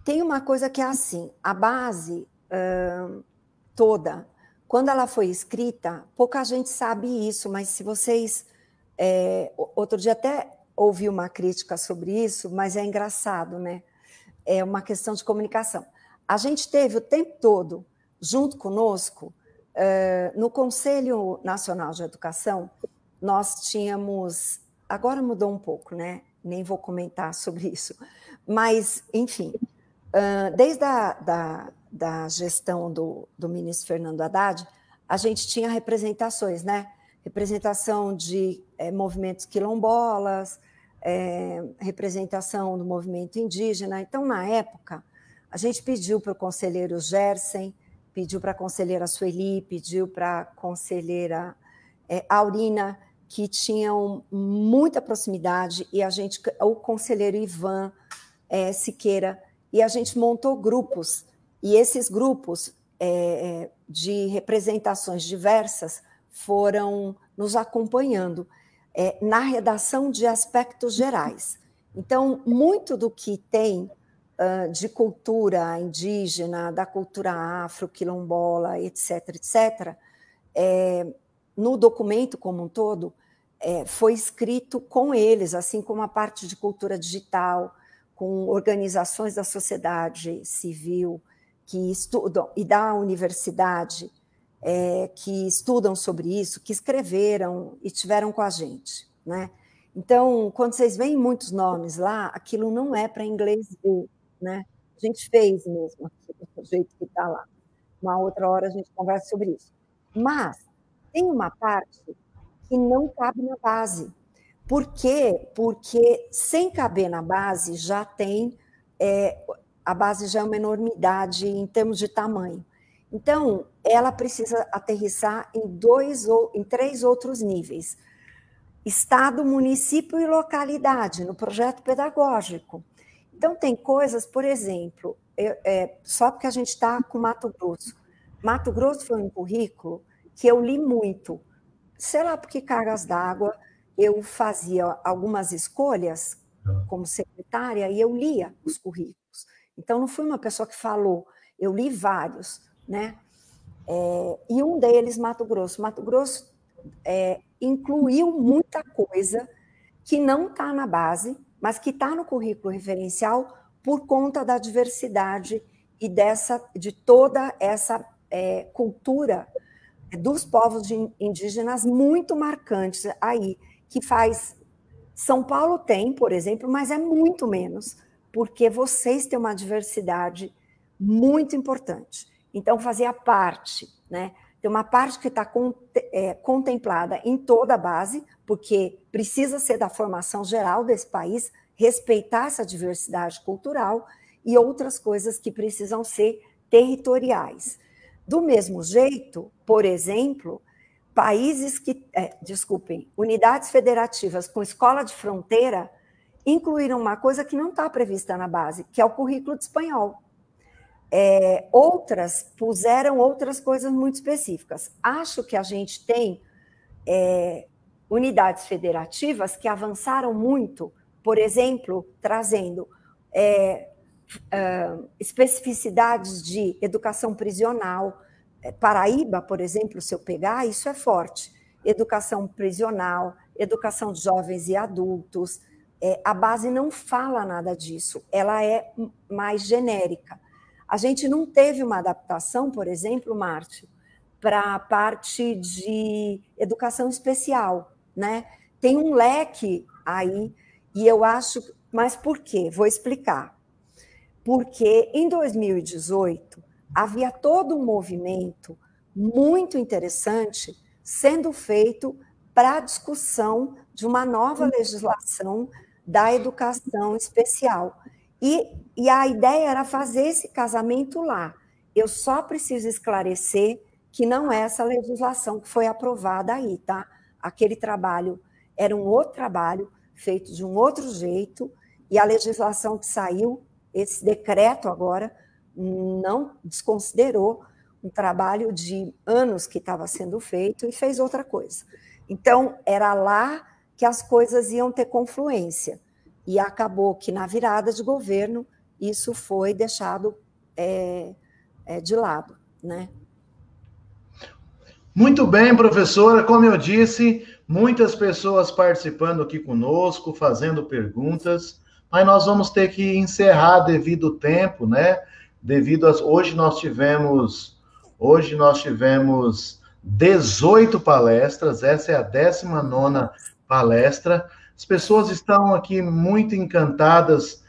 Tem uma coisa que é assim, a base toda, quando ela foi escrita, pouca gente sabe isso, mas se vocês... outro dia até ouvi uma crítica sobre isso, mas é engraçado, né? É uma questão de comunicação. A gente teve o tempo todo, junto conosco, no Conselho Nacional de Educação, nós tínhamos... Agora mudou um pouco, né? Nem vou comentar sobre isso. Mas, enfim, desde da gestão do ministro Fernando Haddad, a gente tinha representações, né? Representação de movimentos quilombolas, representação do movimento indígena. Então, na época, a gente pediu para o conselheiro Gersen, pediu para a conselheira Sueli, pediu para a conselheira Aurina, que tinham muita proximidade, e o conselheiro Ivan Siqueira, e a gente montou grupos, e esses grupos de representações diversas foram nos acompanhando na redação de aspectos gerais. Então, muito do que tem de cultura indígena, da cultura afro, quilombola, etc., etc., no documento como um todo, foi escrito com eles, assim como a parte de cultura digital, com organizações da sociedade civil que estudam, e da universidade, que estudam sobre isso, que escreveram e tiveram com a gente, né? Então, quando vocês veem muitos nomes lá, aquilo não é para inglês ver, né? A gente fez mesmo aqui, do jeito que está lá. Uma outra hora a gente conversa sobre isso. Mas tem uma parte que não cabe na base. Por quê? Porque sem caber na base já tem... a base já é uma enormidade em termos de tamanho. Então, ela precisa aterrissar em 3 outros níveis. Estado, município e localidade, no projeto pedagógico. Então, tem coisas, por exemplo, só porque a gente está com Mato Grosso. Mato Grosso foi um currículo que eu li muito. Sei lá por que cargas d'água, eu fazia algumas escolhas como secretária e eu lia os currículos. Então, não fui uma pessoa que falou, eu li vários, né? E um deles, Mato Grosso. Mato Grosso incluiu muita coisa que não está na base, mas que está no currículo referencial por conta da diversidade e de toda essa cultura dos povos indígenas muito marcantes aí, que faz... São Paulo tem, por exemplo, mas é muito menos, porque vocês têm uma diversidade muito importante. Então, fazia parte, né? Tem uma parte que está contemplada em toda a base, porque precisa ser da formação geral desse país, respeitar essa diversidade cultural, e outras coisas que precisam ser territoriais. Do mesmo jeito, por exemplo, países que, unidades federativas com escola de fronteira incluíram uma coisa que não está prevista na base, que é o currículo de espanhol. Outras puseram outras coisas muito específicas. Acho que a gente tem unidades federativas que avançaram muito, por exemplo, trazendo especificidades de educação prisional. Paraíba, por exemplo, se eu pegar, isso é forte. Educação prisional, educação de jovens e adultos. A base não fala nada disso, ela é mais genérica. A gente não teve uma adaptação, por exemplo, Márcio, para a parte de educação especial, né? Tem um leque aí, e eu acho... Mas por quê? Vou explicar. Porque em 2018 havia todo um movimento muito interessante sendo feito para a discussão de uma nova legislação da educação especial. E a ideia era fazer esse casamento lá. Eu só preciso esclarecer que não é essa legislação que foi aprovada aí, tá? Aquele trabalho era um outro trabalho, feito de um outro jeito, e a legislação que saiu, esse decreto agora, não desconsiderou um trabalho de anos que estava sendo feito e fez outra coisa. Então, era lá que as coisas iam ter confluência. E acabou que, na virada de governo, isso foi deixado de lado, né? Muito bem, professora. Como eu disse, muitas pessoas participando aqui conosco, fazendo perguntas, mas nós vamos ter que encerrar devido ao tempo, né? Hoje nós tivemos 18 palestras, essa é a 19ª palestra. As pessoas estão aqui muito encantadas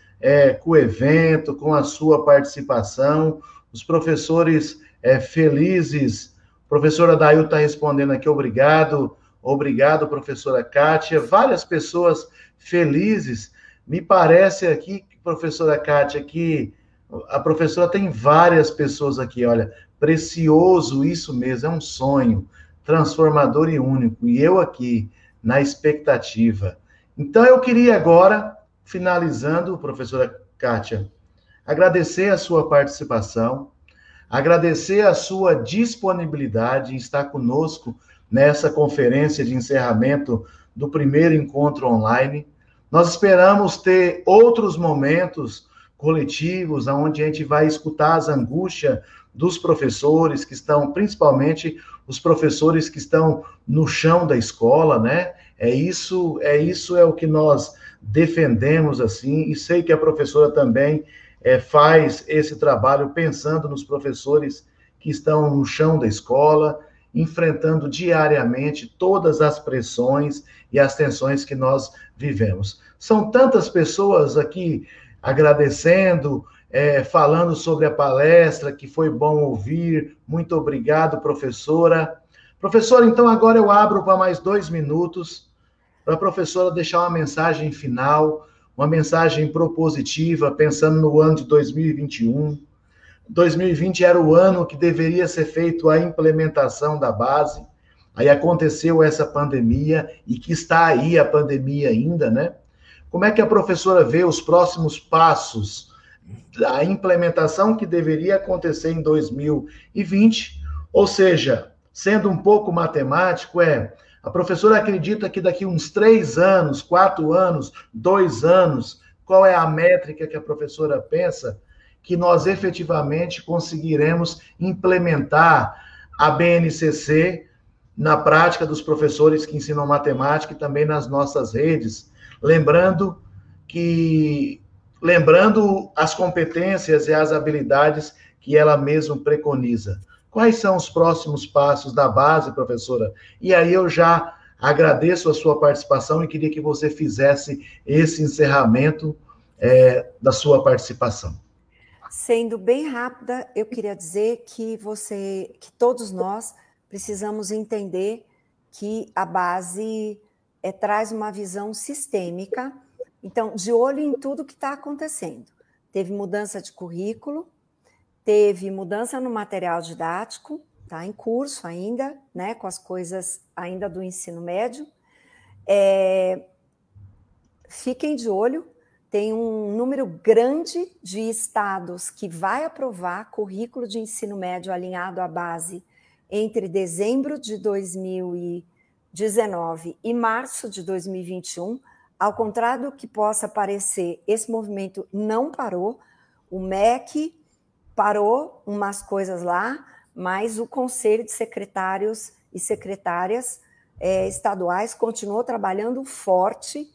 com o evento, com a sua participação, os professores felizes. A professora Dail está respondendo aqui, obrigado, professora Kátia. Várias pessoas felizes. Me parece aqui, professora Kátia, que a professora tem várias pessoas aqui, olha, precioso, isso mesmo, é um sonho, transformador e único, e eu aqui, na expectativa. Então, eu queria agora, finalizando, professora Kátia, agradecer a sua participação, agradecer a sua disponibilidade em estar conosco nessa conferência de encerramento do primeiro encontro online. Nós esperamos ter outros momentos coletivos, onde a gente vai escutar as angústias dos professores que estão, principalmente os professores que estão no chão da escola, né? Isso é o que nós defendemos, assim, e sei que a professora também faz esse trabalho pensando nos professores que estão no chão da escola, enfrentando diariamente todas as pressões e as tensões que nós vivemos. São tantas pessoas aqui agradecendo, falando sobre a palestra, que foi bom ouvir. Muito obrigado, professora. Professora, então agora eu abro para mais 2 minutos, para a professora deixar uma mensagem final, uma mensagem propositiva, pensando no ano de 2021. 2020 era o ano que deveria ser feito a implementação da base, aí aconteceu essa pandemia, e que está aí a pandemia ainda, né? Como é que a professora vê os próximos passos da implementação que deveria acontecer em 2020? Ou seja, sendo um pouco matemático, a professora acredita que daqui uns 3 anos, 4 anos, 2 anos, qual é a métrica que a professora pensa que nós efetivamente conseguiremos implementar a BNCC na prática dos professores que ensinam matemática e também nas nossas redes, lembrando as competências e as habilidades que ela mesma preconiza. Quais são os próximos passos da base, professora? E aí eu já agradeço a sua participação e queria que você fizesse esse encerramento da sua participação. Sendo bem rápida, eu queria dizer que todos nós precisamos entender que a base traz uma visão sistêmica. Então, de olho em tudo que está acontecendo. Teve mudança de currículo, teve mudança no material didático, está em curso ainda, né, com as coisas ainda do ensino médio. Fiquem de olho, tem um número grande de estados que vai aprovar currículo de ensino médio alinhado à base entre dezembro de 2019 e março de 2021. Ao contrário do que possa parecer, esse movimento não parou. O MEC parou umas coisas lá, mas o Conselho de Secretários e Secretárias estaduais continuou trabalhando forte.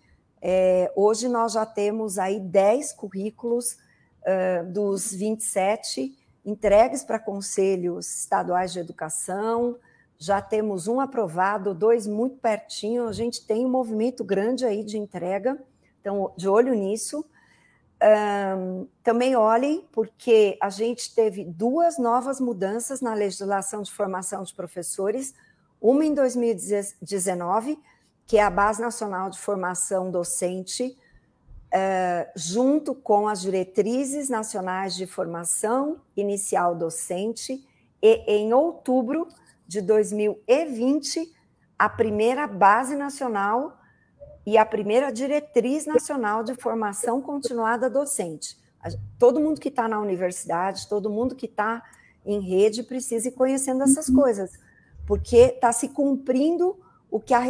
Hoje nós já temos aí 10 currículos dos 27 entregues para conselhos estaduais de educação. Já temos um aprovado, 2 muito pertinho, a gente tem um movimento grande aí de entrega, então de olho nisso. Também olhem, porque a gente teve 2 novas mudanças na legislação de formação de professores, uma em 2019, que é a Base Nacional de Formação Docente, junto com as Diretrizes Nacionais de Formação Inicial Docente, e em outubro de 2020, a primeira Base Nacional e a primeira Diretriz Nacional de Formação Continuada Docente. Todo mundo que está na universidade, todo mundo que está em rede precisa ir conhecendo essas coisas, porque está se cumprindo o que as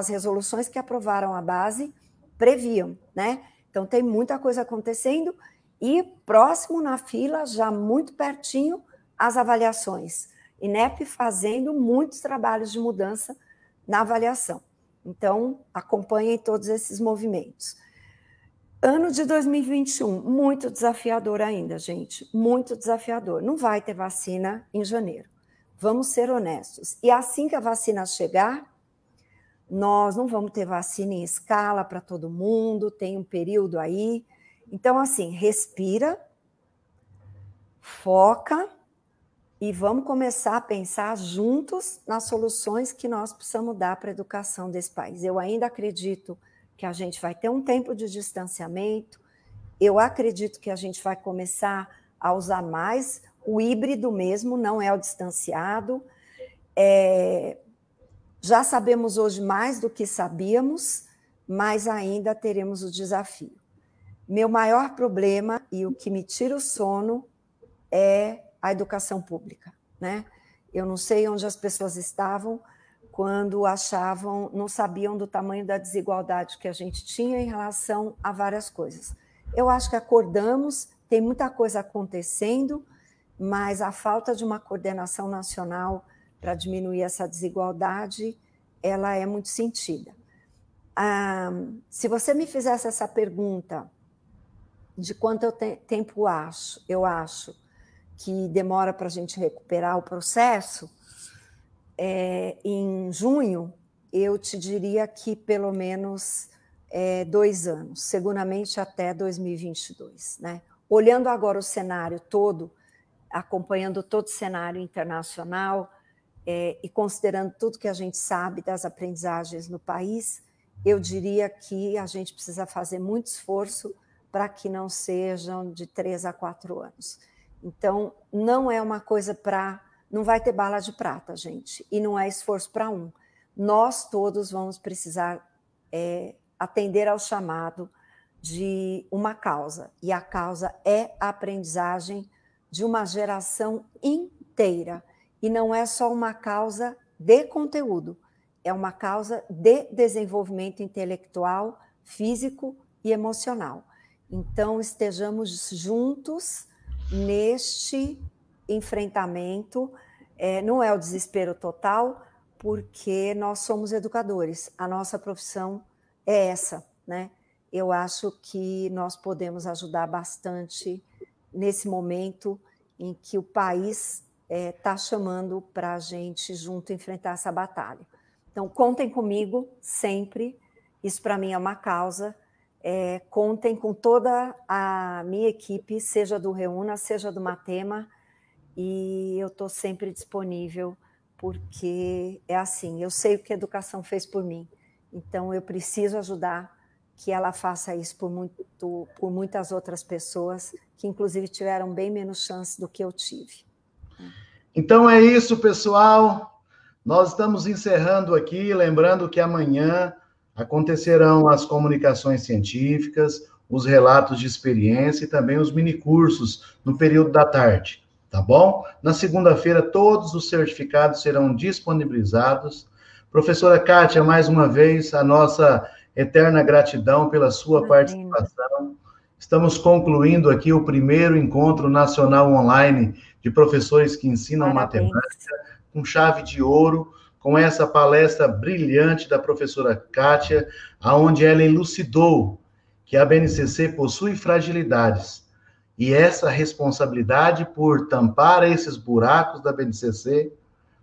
resoluções que aprovaram a base previam, né? Então tem muita coisa acontecendo e próximo na fila, já muito pertinho, as avaliações. INEP fazendo muitos trabalhos de mudança na avaliação. Então, acompanhem todos esses movimentos. Ano de 2021, muito desafiador ainda, gente, muito desafiador. Não vai ter vacina em janeiro, vamos ser honestos. E assim que a vacina chegar, nós não vamos ter vacina em escala para todo mundo, tem um período aí. Então, assim, respira, foca, e vamos começar a pensar juntos nas soluções que nós precisamos dar para a educação desse país. Eu ainda acredito que a gente vai ter um tempo de distanciamento, eu acredito que a gente vai começar a usar mais o híbrido mesmo, não é o distanciado. Já sabemos hoje mais do que sabíamos, mas ainda teremos o desafio. Meu maior problema e o que me tira o sono é a educação pública, né? Eu não sei onde as pessoas estavam quando não sabiam do tamanho da desigualdade que a gente tinha em relação a várias coisas. Eu acho que acordamos, tem muita coisa acontecendo, mas a falta de uma coordenação nacional para diminuir essa desigualdade, ela é muito sentida. Se você me fizesse essa pergunta de quanto tempo eu acho que demora para a gente recuperar o processo, em junho, eu te diria que pelo menos 2 anos, seguramente até 2022. Né? Olhando agora o cenário todo, acompanhando todo o cenário internacional e considerando tudo que a gente sabe das aprendizagens no país, eu diria que a gente precisa fazer muito esforço para que não sejam de 3 a 4 anos. Então, não é uma coisa não vai ter bala de prata, gente, e não é esforço para um. Nós todos vamos precisar atender ao chamado de uma causa, e a causa é a aprendizagem de uma geração inteira, e não é só uma causa de conteúdo, é uma causa de desenvolvimento intelectual, físico e emocional. Então, estejamos juntos neste enfrentamento. Não é o desespero total, porque nós somos educadores, a nossa profissão é essa, né? Eu acho que nós podemos ajudar bastante nesse momento em que o país está chamando para a gente junto enfrentar essa batalha. Então, contem comigo sempre, isso para mim é uma causa. Contem com toda a minha equipe, seja do Reúna, seja do Matema, e eu estou sempre disponível porque é assim, eu sei o que a educação fez por mim, então eu preciso ajudar que ela faça isso por muitas outras pessoas, que inclusive tiveram bem menos chance do que eu tive. Então é isso, pessoal. Nós estamos encerrando aqui, lembrando que amanhã acontecerão as comunicações científicas, os relatos de experiência e também os minicursos no período da tarde, tá bom? Na segunda-feira, todos os certificados serão disponibilizados. Professora Kátia, mais uma vez, a nossa eterna gratidão pela sua participação. Estamos concluindo aqui o primeiro encontro nacional online de professores que ensinam matemática, com chave de ouro, com essa palestra brilhante da professora Kátia, onde ela elucidou que a BNCC possui fragilidades. E essa responsabilidade por tampar esses buracos da BNCC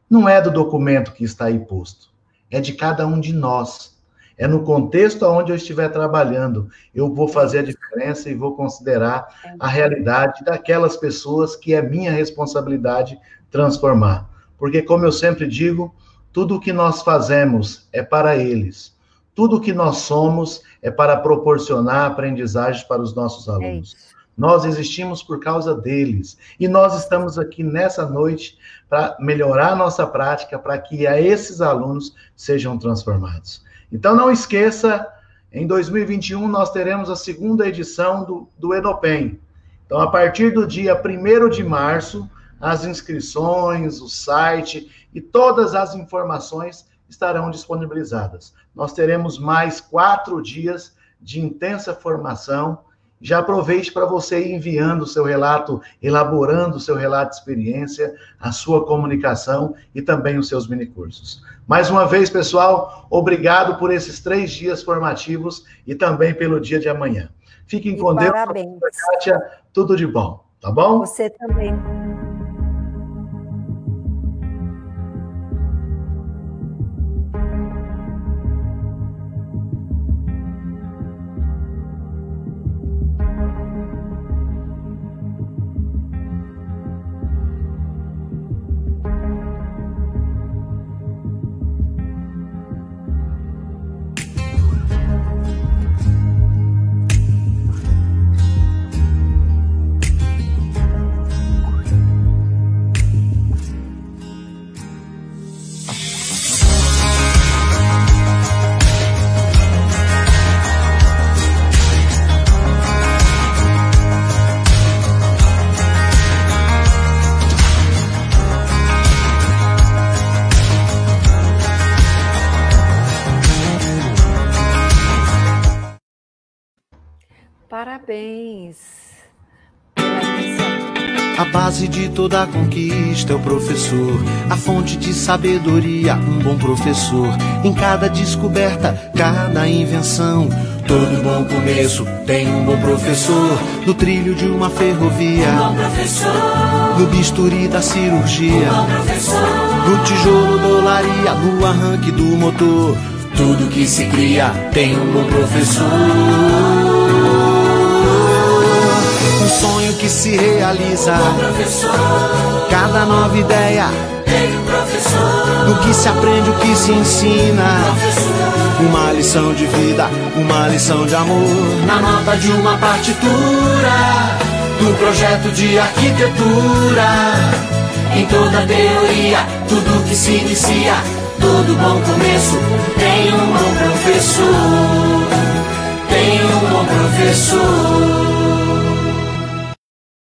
não é do documento que está aí posto, é de cada um de nós. É no contexto onde eu estiver trabalhando, eu vou fazer a diferença e vou considerar a realidade daquelas pessoas que é minha responsabilidade transformar. Porque, como eu sempre digo, tudo o que nós fazemos é para eles. Tudo o que nós somos é para proporcionar aprendizagens para os nossos alunos. Nós existimos por causa deles. E nós estamos aqui nessa noite para melhorar a nossa prática, para que esses alunos sejam transformados. Então, não esqueça, em 2021 nós teremos a segunda edição do Enopen. Então, a partir do dia 1º de março, as inscrições, o site e todas as informações estarão disponibilizadas. Nós teremos mais 4 dias de intensa formação. Já aproveite para você ir enviando o seu relato, elaborando o seu relato de experiência, a sua comunicação e também os seus minicursos. Mais uma vez, pessoal, obrigado por esses 3 dias formativos e também pelo dia de amanhã. Fiquem com Deus. Parabéns. Kátia, tudo de bom, tá bom? Você também. Parabéns. A base de toda conquista é o professor, a fonte de sabedoria, um bom professor. Em cada descoberta, cada invenção, todo bom começo tem um bom professor. No trilho de uma ferrovia, um bom professor. No bisturi da cirurgia, um bom professor. No tijolo da olaria, no arranque do motor, tudo que se cria tem um bom professor. Um sonho que se realiza, um bom professor. Cada nova ideia tem um professor. No que se aprende, o que se ensina, professor. Uma lição de vida, uma lição de amor. Na nota de uma partitura, num projeto de arquitetura. Em toda teoria, tudo que se inicia, todo bom começo tem um bom professor. Tem um bom professor.